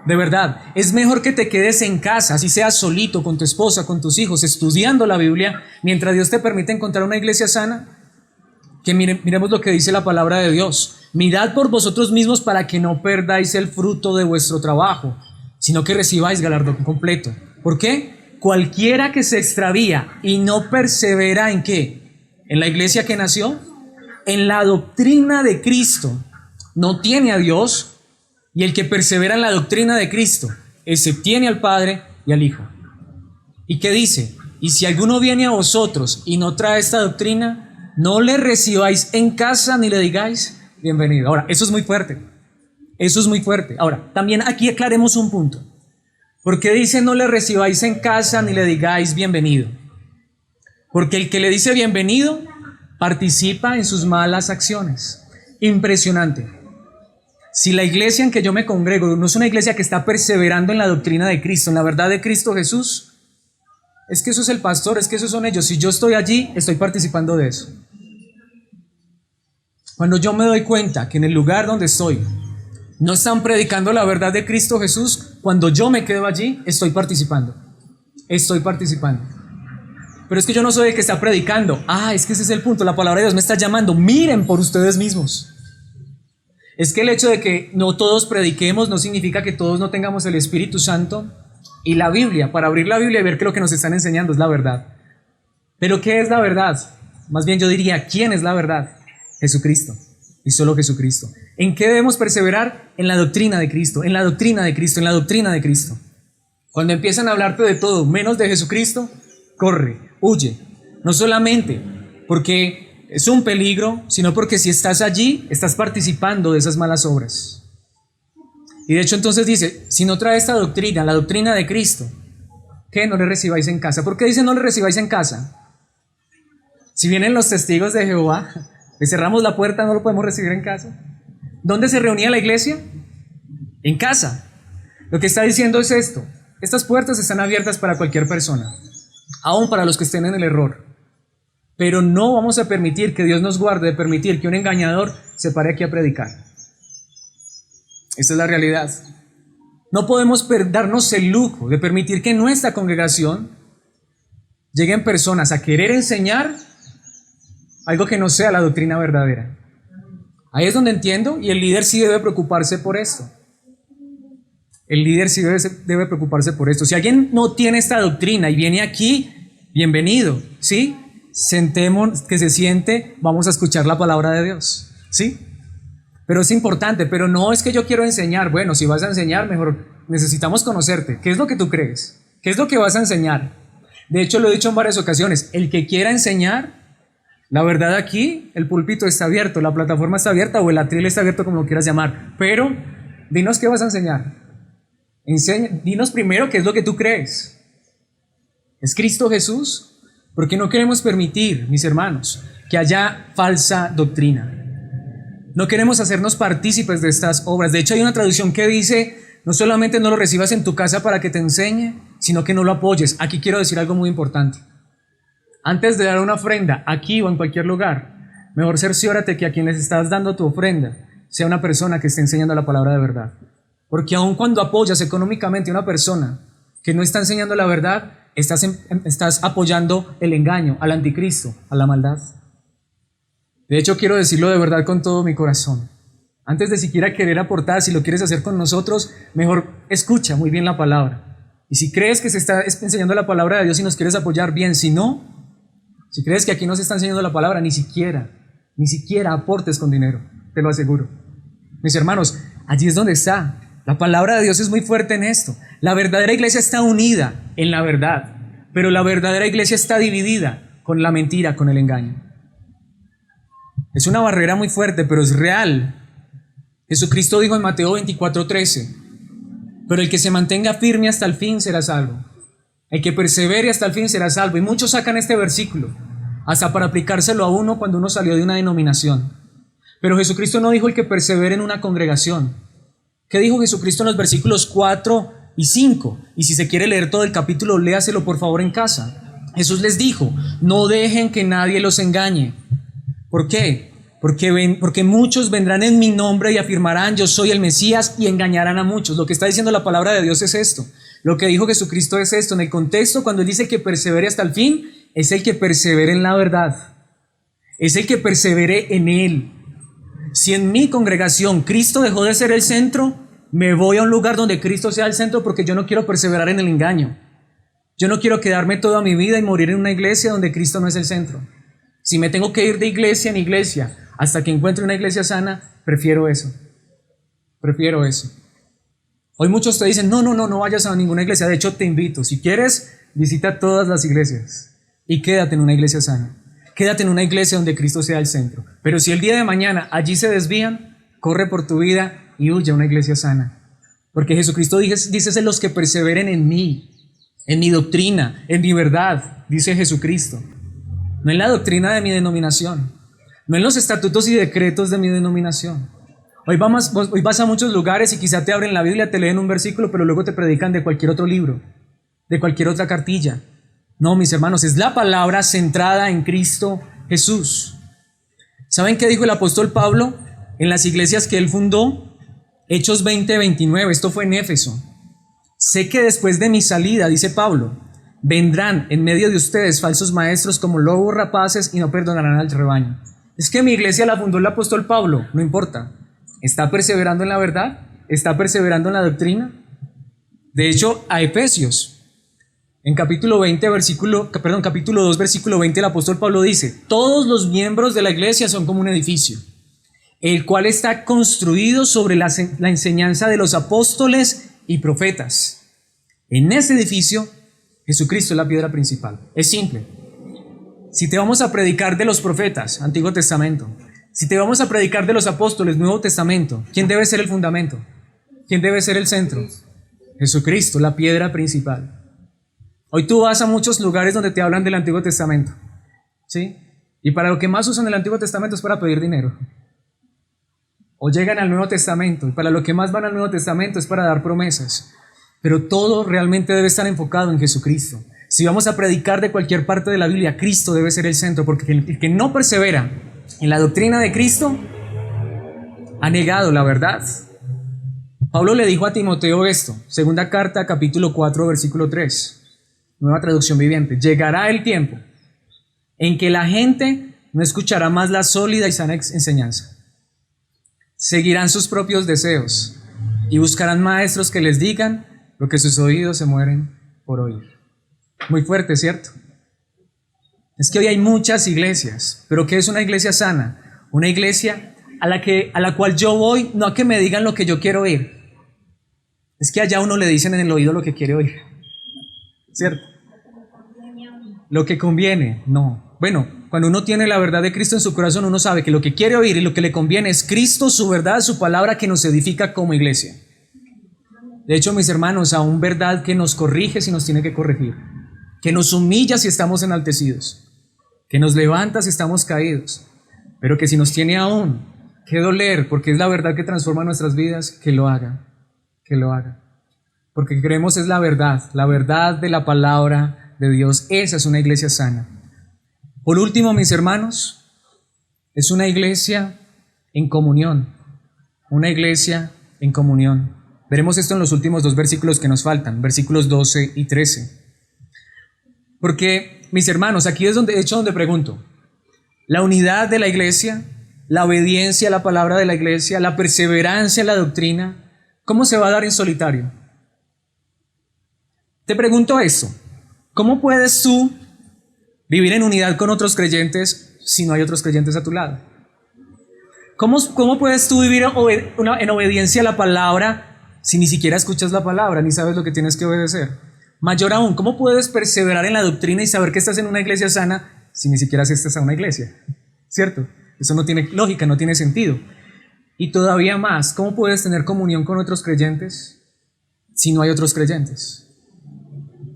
De verdad, es mejor que te quedes en casa, así seas solito, con tu esposa, con tus hijos, estudiando la Biblia, mientras Dios te permite encontrar una iglesia sana, que miremos lo que dice la palabra de Dios. Mirad por vosotros mismos para que no perdáis el fruto de vuestro trabajo, sino que recibáis galardón completo. ¿Por qué? Cualquiera que se extravía y no persevera ¿en qué? ¿En la iglesia que nació? En la doctrina de Cristo, no tiene a Dios, y el que persevera en la doctrina de Cristo, ese tiene al Padre y al Hijo. ¿Y qué dice? Y si alguno viene a vosotros y no trae esta doctrina, no le recibáis en casa ni le digáis bienvenido. Ahora, eso es muy fuerte. Eso es muy fuerte. Ahora, también aquí aclaremos un punto. ¿Por qué dice no le recibáis en casa ni le digáis bienvenido? Porque el que le dice bienvenido participa en sus malas acciones. Impresionante. Si la iglesia en que yo me congrego no es una iglesia que está perseverando en la doctrina de Cristo, en la verdad de Cristo Jesús, es que eso es el pastor, es que esos son ellos. Si yo estoy allí, estoy participando de eso. Cuando yo me doy cuenta que en el lugar donde estoy no están predicando la verdad de Cristo Jesús, cuando yo me quedo allí, estoy participando. Estoy participando. Pero es que yo no soy el que está predicando. Es que ese es el punto. La palabra de Dios me está llamando. Miren por ustedes mismos. Es que el hecho de que no todos prediquemos no significa que todos no tengamos el Espíritu Santo y la Biblia, para abrir la Biblia y ver que lo que nos están enseñando es la verdad. ¿Pero qué es la verdad? Más bien yo diría, ¿quién es la verdad? Jesucristo, y solo Jesucristo. ¿En qué debemos perseverar? En la doctrina de Cristo, en la doctrina de Cristo, en la doctrina de Cristo. Cuando empiezan a hablarte de todo menos de Jesucristo, corre, huye. No solamente porque es un peligro, sino porque si estás allí, estás participando de esas malas obras. Y de hecho entonces dice, si no trae esta doctrina, la doctrina de Cristo, ¿qué? No le recibáis en casa. ¿Por qué dice no le recibáis en casa? Si vienen los testigos de Jehová, le cerramos la puerta, no lo podemos recibir en casa. ¿Dónde se reunía la iglesia? En casa. Lo que está diciendo es esto, estas puertas están abiertas para cualquier persona, aún para los que estén en el error. Pero no vamos a permitir que Dios nos guarde de permitir que un engañador se pare aquí a predicar. Esa es la realidad. No podemos darnos el lujo de permitir que en nuestra congregación lleguen personas a querer enseñar algo que no sea la doctrina verdadera. Ahí es donde entiendo, y el líder sí debe preocuparse por esto. El líder sí debe preocuparse por esto. Si alguien no tiene esta doctrina y viene aquí, bienvenido, ¿sí? Sentemos, que se siente, vamos a escuchar la palabra de Dios, ¿sí? Pero es importante, pero no es que yo quiero enseñar. Bueno, si vas a enseñar, mejor necesitamos conocerte. ¿Qué es lo que tú crees? ¿Qué es lo que vas a enseñar? De hecho, lo he dicho en varias ocasiones, el que quiera enseñar, la verdad aquí, el púlpito está abierto, la plataforma está abierta o el atril está abierto, como lo quieras llamar, pero dinos qué vas a enseñar. Dinos primero qué es lo que tú crees. ¿Es Cristo Jesús? Porque no queremos permitir, mis hermanos, que haya falsa doctrina. No queremos hacernos partícipes de estas obras. De hecho, hay una traducción que dice, no solamente no lo recibas en tu casa para que te enseñe, sino que no lo apoyes. Aquí quiero decir algo muy importante. Antes de dar una ofrenda, aquí o en cualquier lugar, mejor cerciórate que a quien les estás dando tu ofrenda sea una persona que esté enseñando la palabra de verdad. Porque aun cuando apoyas económicamente a una persona que no está enseñando la verdad, estás apoyando el engaño, al anticristo, a la maldad. De hecho, quiero decirlo de verdad con todo mi corazón. Antes de siquiera querer aportar, si lo quieres hacer con nosotros, mejor escucha muy bien la palabra. Y si crees que se está enseñando la palabra de Dios y nos quieres apoyar, bien. Si no, si crees que aquí no se está enseñando la palabra, ni siquiera aportes con dinero, te lo aseguro. Mis hermanos, allí es donde está. La palabra de Dios es muy fuerte en esto. La verdadera iglesia está unida en la verdad, pero la verdadera iglesia está dividida con la mentira, con el engaño. Es una barrera muy fuerte, pero es real. Jesucristo dijo en Mateo 24:13, pero el que se mantenga firme hasta el fin será salvo. El que persevere hasta el fin será salvo. Y muchos sacan este versículo hasta para aplicárselo a uno cuando uno salió de una denominación. Pero Jesucristo no dijo el que persevere en una congregación. ¿Qué dijo Jesucristo en los versículos 4 y 5? Y si se quiere leer todo el capítulo, léaselo por favor en casa. Jesús les dijo, no dejen que nadie los engañe. ¿Por qué? Porque muchos vendrán en mi nombre y afirmarán, yo soy el Mesías, y engañarán a muchos. Lo que está diciendo la palabra de Dios es esto. Lo que dijo Jesucristo es esto. En el contexto, cuando él dice que persevere hasta el fin, es el que persevere en la verdad. Es el que persevere en él. Si en mi congregación Cristo dejó de ser el centro, me voy a un lugar donde Cristo sea el centro, porque yo no quiero perseverar en el engaño. Yo no quiero quedarme toda mi vida y morir en una iglesia donde Cristo no es el centro. Si me tengo que ir de iglesia en iglesia hasta que encuentre una iglesia sana, prefiero eso. Prefiero eso. Hoy muchos te dicen, no vayas a ninguna iglesia. De hecho, te invito. Si quieres, visita todas las iglesias y quédate en una iglesia sana. Quédate en una iglesia donde Cristo sea el centro. Pero si el día de mañana allí se desvían, corre por tu vida y huye a una iglesia sana. Porque Jesucristo dice los que perseveren en mi doctrina, en mi verdad, dice Jesucristo. No en la doctrina de mi denominación, no en los estatutos y decretos de mi denominación. Hoy vas a muchos lugares y quizá te abren la Biblia, te leen un versículo, pero luego te predican de cualquier otro libro, de cualquier otra cartilla. No, mis hermanos, es la palabra centrada en Cristo Jesús. ¿Saben qué dijo el apóstol Pablo en las iglesias que él fundó? Hechos 20:29, esto fue en Éfeso. Sé que después de mi salida, dice Pablo, vendrán en medio de ustedes falsos maestros como lobos rapaces y no perdonarán al rebaño. Es que mi iglesia la fundó el apóstol Pablo, no importa. ¿Está perseverando en la verdad? ¿Está perseverando en la doctrina? De hecho, a Efesios, en capítulo 2, versículo 20, el apóstol Pablo dice, todos los miembros de la iglesia son como un edificio, el cual está construido sobre la enseñanza de los apóstoles y profetas. En ese edificio, Jesucristo es la piedra principal. Es simple. Si te vamos a predicar de los profetas, Antiguo Testamento, si te vamos a predicar de los apóstoles, Nuevo Testamento, ¿quién debe ser el fundamento? ¿Quién debe ser el centro? Jesucristo, la piedra principal. Hoy tú vas a muchos lugares donde te hablan del Antiguo Testamento, ¿sí? Y para lo que más usan el Antiguo Testamento es para pedir dinero. O llegan al Nuevo Testamento, y para lo que más van al Nuevo Testamento es para dar promesas. Pero todo realmente debe estar enfocado en Jesucristo. Si vamos a predicar de cualquier parte de la Biblia, Cristo debe ser el centro, porque el que no persevera en la doctrina de Cristo ha negado la verdad. Pablo le dijo a Timoteo esto, segunda carta, capítulo 4, versículo 3, nueva traducción viviente: llegará el tiempo en que la gente no escuchará más la sólida y sana enseñanza. Seguirán sus propios deseos y buscarán maestros que les digan lo que sus oídos se mueren por oír. Muy fuerte, ¿cierto? Es que hoy hay muchas iglesias, pero ¿qué es una iglesia sana? Una iglesia a la cual yo voy, no a que me digan lo que yo quiero oír. Es que allá a uno le dicen en el oído lo que quiere oír, ¿cierto? Lo que conviene, no. Bueno, cuando uno tiene la verdad de Cristo en su corazón, uno sabe que lo que quiere oír y lo que le conviene es Cristo, su verdad, su palabra, que nos edifica como iglesia. De hecho, mis hermanos, aún verdad que nos corrige si nos tiene que corregir, que nos humilla si estamos enaltecidos, que nos levanta si estamos caídos, pero que si nos tiene aún que doler, porque es la verdad que transforma nuestras vidas, que lo haga, porque creemos es la verdad de la palabra de Dios. Esa es una iglesia sana. Por último, mis hermanos, es una iglesia en comunión, una iglesia en comunión. Veremos esto en los últimos dos versículos que nos faltan, versículos 12 y 13. Porque, mis hermanos, aquí es donde pregunto, la unidad de la iglesia, la obediencia a la palabra de la iglesia, la perseverancia en la doctrina, ¿cómo se va a dar en solitario? Te pregunto eso, ¿cómo puedes tú vivir en unidad con otros creyentes si no hay otros creyentes a tu lado? ¿Cómo puedes tú vivir en obediencia a la palabra si ni siquiera escuchas la palabra, ni sabes lo que tienes que obedecer? Mayor aún, ¿cómo puedes perseverar en la doctrina y saber que estás en una iglesia sana si ni siquiera asistes a una iglesia? ¿Cierto? Eso no tiene lógica, no tiene sentido. Y todavía más, ¿cómo puedes tener comunión con otros creyentes si no hay otros creyentes?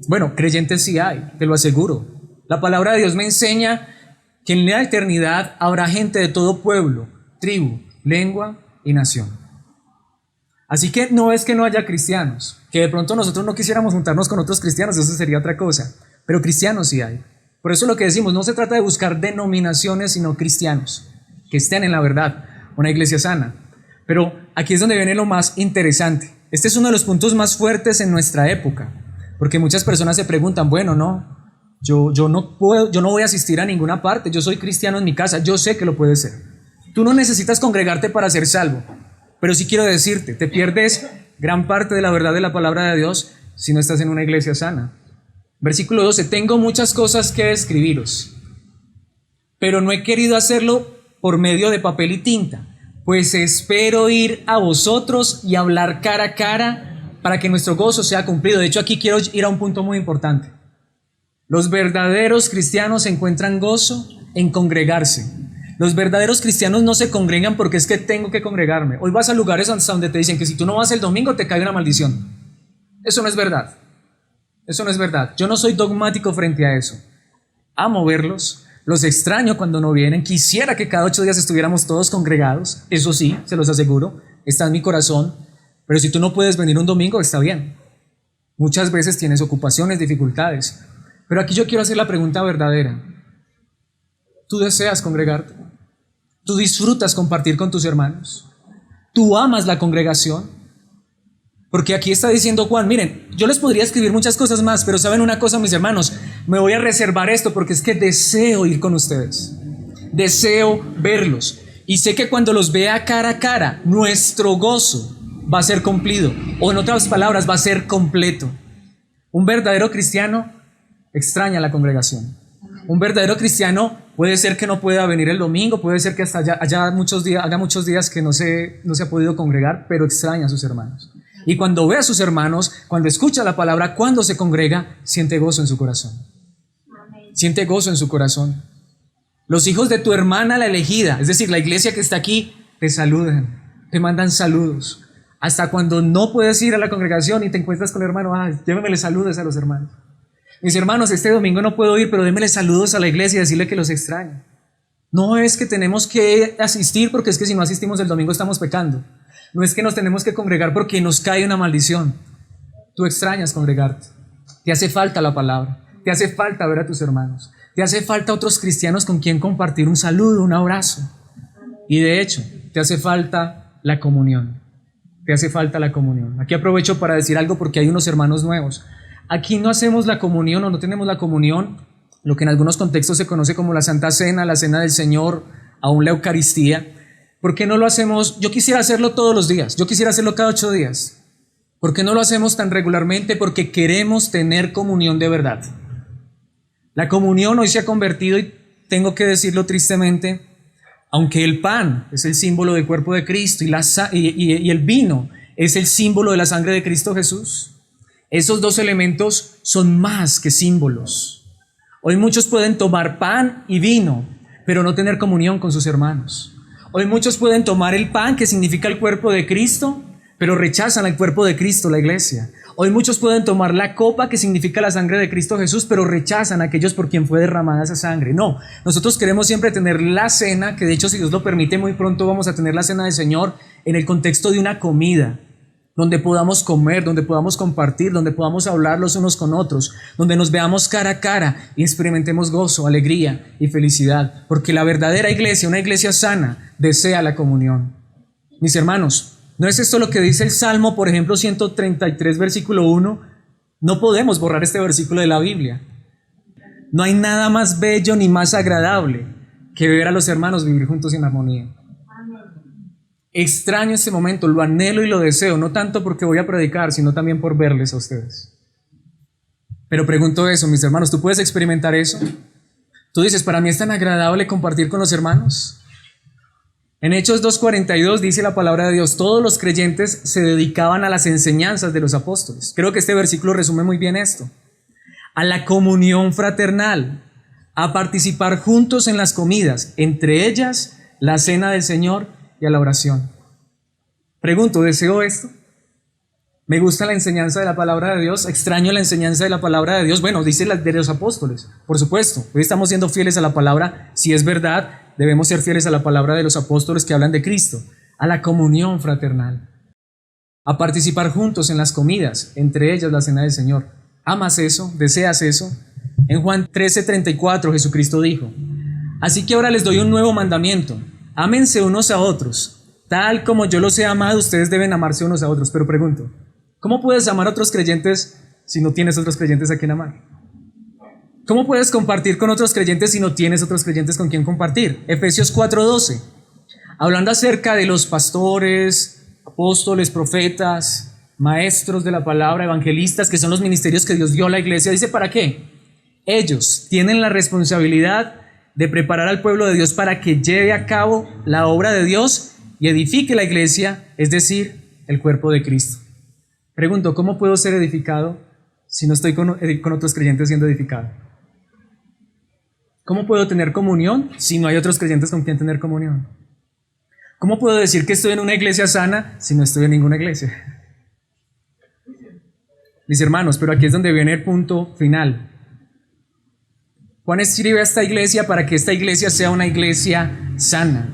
Bueno, creyentes sí hay, te lo aseguro. La palabra de Dios me enseña que en la eternidad habrá gente de todo pueblo, tribu, lengua y nación. Así que no es que no haya cristianos, que de pronto nosotros no quisiéramos juntarnos con otros cristianos, eso sería otra cosa, pero cristianos sí hay. Por eso lo que decimos, no se trata de buscar denominaciones, sino cristianos, que estén en la verdad, una iglesia sana. Pero aquí es donde viene lo más interesante. Este es uno de los puntos más fuertes en nuestra época, porque muchas personas se preguntan, bueno, yo no voy a asistir a ninguna parte, yo soy cristiano en mi casa, yo sé que lo puedes ser. Tú no necesitas congregarte para ser salvo. Pero sí quiero decirte, te pierdes gran parte de la verdad de la palabra de Dios si no estás en una iglesia sana. Versículo 12, tengo muchas cosas que escribiros, pero no he querido hacerlo por medio de papel y tinta, pues espero ir a vosotros y hablar cara a cara para que nuestro gozo sea cumplido. De hecho, aquí quiero ir a un punto muy importante. Los verdaderos cristianos encuentran gozo en congregarse. Los verdaderos cristianos no se congregan porque es que tengo que congregarme. Hoy vas a lugares donde te dicen que si tú no vas el domingo te cae una maldición. Eso no es verdad. Eso no es verdad. Yo no soy dogmático frente a eso. Amo verlos. Los extraño cuando no vienen. Quisiera que cada 8 días estuviéramos todos congregados. Eso sí, se los aseguro. Está en mi corazón. Pero si tú no puedes venir un domingo, está bien. Muchas veces tienes ocupaciones, dificultades. Pero aquí yo quiero hacer la pregunta verdadera. ¿Tú deseas congregarte? ¿Tú disfrutas compartir con tus hermanos? ¿Tú amas la congregación? Porque aquí está diciendo Juan, miren, yo les podría escribir muchas cosas más, pero ¿saben una cosa, mis hermanos? Me voy a reservar esto porque es que deseo ir con ustedes. Deseo verlos. Y sé que cuando los vea cara a cara, nuestro gozo va a ser cumplido. O en otras palabras, va a ser completo. Un verdadero cristiano extraña la congregación. Un verdadero cristiano puede ser que no pueda venir el domingo, puede ser que hasta haga muchos días que no se ha podido congregar, pero extraña a sus hermanos. Y cuando ve a sus hermanos, cuando escucha la palabra, cuando se congrega, siente gozo en su corazón. Siente gozo en su corazón. Los hijos de tu hermana la elegida, es decir, la iglesia que está aquí, te saludan, te mandan saludos. Hasta cuando no puedes ir a la congregación y te encuentras con el hermano, llévemele saludos a los hermanos. Mis hermanos, este domingo no puedo ir, pero démele saludos a la iglesia y decirle que los extraño. No es que tenemos que asistir porque es que si no asistimos el domingo estamos pecando. No es que nos tenemos que congregar porque nos cae una maldición. Tú extrañas congregarte. Te hace falta la palabra. Te hace falta ver a tus hermanos. Te hace falta otros cristianos con quien compartir un saludo, un abrazo. Y de hecho, te hace falta la comunión. te hace falta la comunión. Aquí aprovecho para decir algo porque hay unos hermanos nuevos. Aquí no hacemos la comunión o no tenemos la comunión, lo que en algunos contextos se conoce como la Santa Cena, la Cena del Señor, aún la Eucaristía. ¿Por qué no lo hacemos? Yo quisiera hacerlo todos los días, yo quisiera hacerlo cada 8 días. ¿Por qué no lo hacemos tan regularmente? Porque queremos tener comunión de verdad. La comunión hoy se ha convertido, y tengo que decirlo tristemente, aunque el pan es el símbolo del cuerpo de Cristo y el vino es el símbolo de la sangre de Cristo Jesús, esos dos elementos son más que símbolos. Hoy muchos pueden tomar pan y vino, pero no tener comunión con sus hermanos. Hoy muchos pueden tomar el pan, que significa el cuerpo de Cristo, pero rechazan al cuerpo de Cristo, la iglesia. Hoy muchos pueden tomar la copa, que significa la sangre de Cristo Jesús, pero rechazan a aquellos por quien fue derramada esa sangre. No, nosotros queremos siempre tener la cena, que de hecho, si Dios lo permite, muy pronto vamos a tener la cena del Señor en el contexto de una comida, donde podamos comer, donde podamos compartir, donde podamos hablar los unos con otros, donde nos veamos cara a cara y experimentemos gozo, alegría y felicidad, porque la verdadera iglesia, una iglesia sana, desea la comunión. Mis hermanos, ¿no es esto lo que dice el Salmo, por ejemplo, 133, versículo 1? No podemos borrar este versículo de la Biblia. No hay nada más bello ni más agradable que ver a los hermanos vivir juntos en armonía. Extraño este momento, lo anhelo y lo deseo, no tanto porque voy a predicar, sino también por verles a ustedes. Pero pregunto eso, mis hermanos, ¿tú puedes experimentar eso? Tú dices, para mí es tan agradable compartir con los hermanos. En Hechos 2:42 dice la palabra de Dios, todos los creyentes se dedicaban a las enseñanzas de los apóstoles. Creo que este versículo resume muy bien esto. A la comunión fraternal, a participar juntos en las comidas, entre ellas la cena del Señor y a la oración. Pregunto, ¿deseo esto? ¿Me gusta la enseñanza de la palabra de Dios? ¿Extraño la enseñanza de la palabra de Dios? Bueno, dice la de los apóstoles, por supuesto. Hoy estamos siendo fieles a la palabra, si es verdad. Debemos ser fieles a la palabra de los apóstoles que hablan de Cristo, a la comunión fraternal, a participar juntos en las comidas, entre ellas la cena del Señor. ¿Amas eso? ¿Deseas eso? En Juan 13:34 Jesucristo dijo, así que ahora les doy un nuevo mandamiento, ámense unos a otros, tal como yo los he amado, ustedes deben amarse unos a otros. Pero pregunto, ¿cómo puedes amar a otros creyentes si no tienes otros creyentes a quien amar? ¿Cómo puedes compartir con otros creyentes si no tienes otros creyentes con quien compartir? Efesios 4:12, hablando acerca de los pastores, apóstoles, profetas, maestros de la palabra, evangelistas, que son los ministerios que Dios dio a la iglesia, dice, ¿para qué? Ellos tienen la responsabilidad de preparar al pueblo de Dios para que lleve a cabo la obra de Dios y edifique la iglesia, es decir, el cuerpo de Cristo. Pregunto, ¿cómo puedo ser edificado si no estoy con otros creyentes siendo edificado? ¿Cómo puedo tener comunión si no hay otros creyentes con quien tener comunión? ¿Cómo puedo decir que estoy en una iglesia sana si no estoy en ninguna iglesia? Mis hermanos, pero aquí es donde viene el punto final. Juan escribe a esta iglesia para que esta iglesia sea una iglesia sana.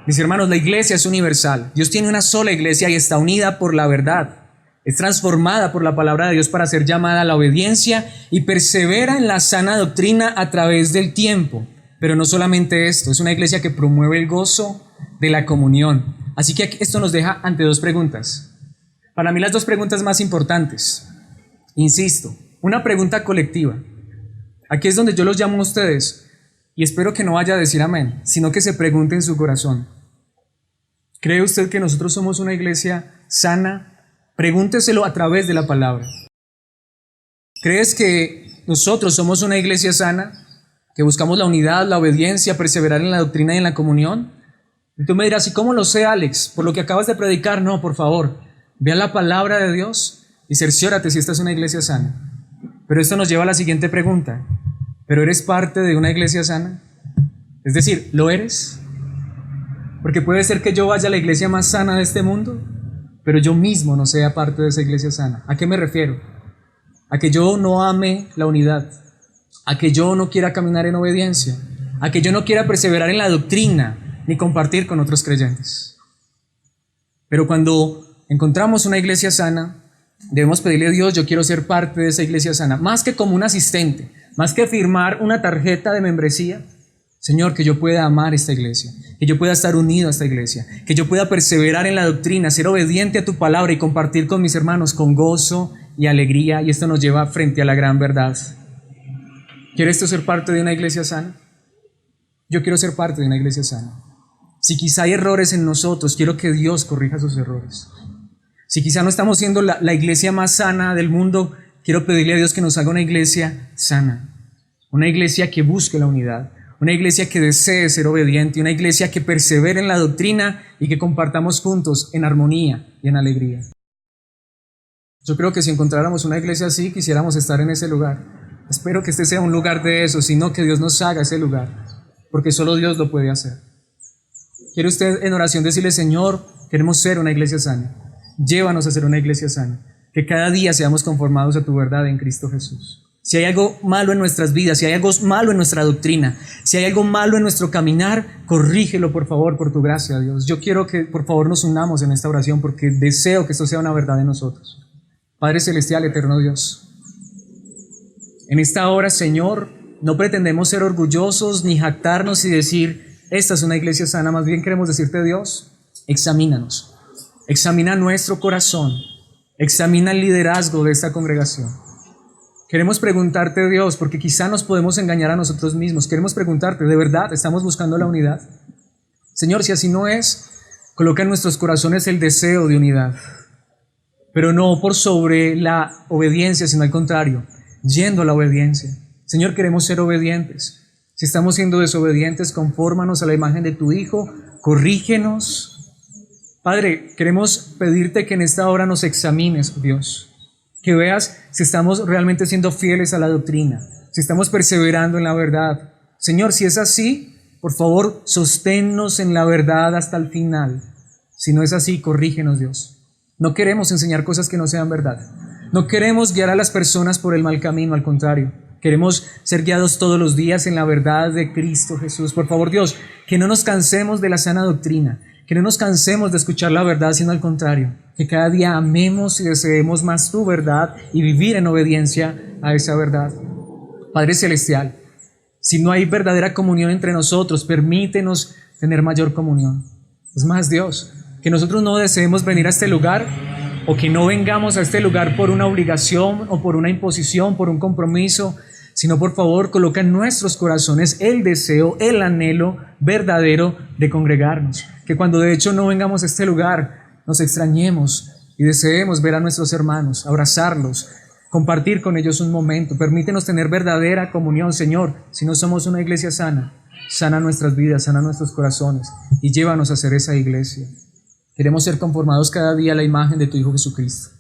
Mis hermanos, la iglesia es universal. Dios tiene una sola iglesia y está unida por la verdad. Es transformada por la palabra de Dios para ser llamada a la obediencia y persevera en la sana doctrina a través del tiempo. Pero no solamente esto, es una iglesia que promueve el gozo de la comunión. Así que esto nos deja ante dos preguntas. Para mí las dos preguntas más importantes. Insisto, una pregunta colectiva. Aquí es donde yo los llamo a ustedes y espero que no vaya a decir amén, sino que se pregunte en su corazón. ¿Cree usted que nosotros somos una iglesia sana? Pregúnteselo a través de la palabra. ¿Crees que nosotros somos una iglesia sana? ¿Que buscamos la unidad, la obediencia, perseverar en la doctrina y en la comunión? Y tú me dirás, ¿y cómo lo sé, Alex? ¿Por lo que acabas de predicar? No, por favor, ve a la palabra de Dios y cerciórate si esta es una iglesia sana. Pero esto nos lleva a la siguiente pregunta. ¿Pero eres parte de una iglesia sana? Es decir, ¿lo eres? Porque puede ser que yo vaya a la iglesia más sana de este mundo, pero yo mismo no sea parte de esa iglesia sana. ¿A qué me refiero? A que yo no ame la unidad, a que yo no quiera caminar en obediencia, a que yo no quiera perseverar en la doctrina, ni compartir con otros creyentes. Pero cuando encontramos una iglesia sana, debemos pedirle a Dios, yo quiero ser parte de esa iglesia sana, más que como un asistente, más que firmar una tarjeta de membresía, Señor, que yo pueda amar esta iglesia, que yo pueda estar unido a esta iglesia, que yo pueda perseverar en la doctrina, ser obediente a tu palabra y compartir con mis hermanos con gozo y alegría. Y esto nos lleva frente a la gran verdad. ¿Quieres tú ser parte de una iglesia sana? Yo quiero ser parte de una iglesia sana. Si quizá hay errores en nosotros, quiero que Dios corrija esos errores. Si quizá no estamos siendo la iglesia más sana del mundo, quiero pedirle a Dios que nos haga una iglesia sana. Una iglesia que busque la unidad. Una iglesia que desee ser obediente, una iglesia que persevere en la doctrina y que compartamos juntos en armonía y en alegría. Yo creo que si encontráramos una iglesia así, quisiéramos estar en ese lugar. Espero que este sea un lugar de eso, sino que Dios nos haga ese lugar, porque solo Dios lo puede hacer. ¿Quiere usted en oración decirle: Señor, queremos ser una iglesia sana? Llévanos a ser una iglesia sana, que cada día seamos conformados a tu verdad en Cristo Jesús. Si hay algo malo en nuestras vidas, si hay algo malo en nuestra doctrina, si hay algo malo en nuestro caminar, corrígelo por favor, por tu gracia, Dios. Yo quiero que por favor nos unamos en esta oración, porque deseo que esto sea una verdad en nosotros. Padre celestial, eterno Dios, en esta hora, Señor, no pretendemos ser orgullosos ni jactarnos y decir: esta es una iglesia sana. Más bien queremos decirte: Dios, examínanos, examina nuestro corazón, examina el liderazgo de esta congregación. Queremos preguntarte, Dios, porque quizá nos podemos engañar a nosotros mismos. Queremos preguntarte: ¿de verdad estamos buscando la unidad? Señor, si así no es, coloca en nuestros corazones el deseo de unidad, pero no por sobre la obediencia, sino al contrario, yendo a la obediencia. Señor, queremos ser obedientes. Si estamos siendo desobedientes, confórmanos a la imagen de tu Hijo, corrígenos. Padre, queremos pedirte que en esta hora nos examines, Dios, que veas si estamos realmente siendo fieles a la doctrina, si estamos perseverando en la verdad. Señor, si es así, por favor, sosténnos en la verdad hasta el final. Si no es así, corrígenos, Dios. No queremos enseñar cosas que no sean verdad. No queremos guiar a las personas por el mal camino, al contrario. Queremos ser guiados todos los días en la verdad de Cristo Jesús. Por favor, Dios, que no nos cansemos de la sana doctrina, que no nos cansemos de escuchar la verdad, sino al contrario, que cada día amemos y deseemos más tu verdad y vivir en obediencia a esa verdad. Padre celestial, si no hay verdadera comunión entre nosotros, permítenos tener mayor comunión. Es más, Dios, que nosotros no deseemos venir a este lugar, o que no vengamos a este lugar por una obligación o por una imposición, por un compromiso, sino por favor coloca en nuestros corazones el deseo, el anhelo verdadero de congregarnos. Que cuando de hecho no vengamos a este lugar, nos extrañemos y deseemos ver a nuestros hermanos, abrazarlos, compartir con ellos un momento. Permítenos tener verdadera comunión, Señor. Si no somos una iglesia sana, sana nuestras vidas, sana nuestros corazones y llévanos a ser esa iglesia. Queremos ser conformados cada día a la imagen de tu Hijo Jesucristo.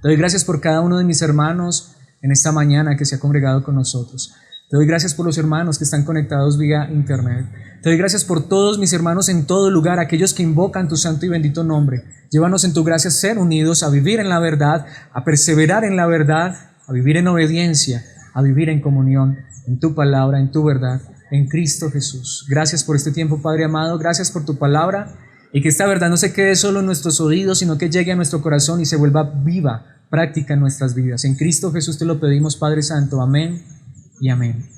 Te doy gracias por cada uno de mis hermanos en esta mañana que se ha congregado con nosotros. Te doy gracias por los hermanos que están conectados vía internet. Te doy gracias por todos mis hermanos en todo lugar, aquellos que invocan tu santo y bendito nombre. Llévanos en tu gracia a ser unidos, a vivir en la verdad, a perseverar en la verdad, a vivir en obediencia, a vivir en comunión, en tu palabra, en tu verdad, en Cristo Jesús. Gracias por este tiempo, Padre amado. Gracias por tu palabra y que esta verdad no se quede solo en nuestros oídos, sino que llegue a nuestro corazón y se vuelva viva, práctica en nuestras vidas. En Cristo Jesús te lo pedimos, Padre Santo. Amén y amén.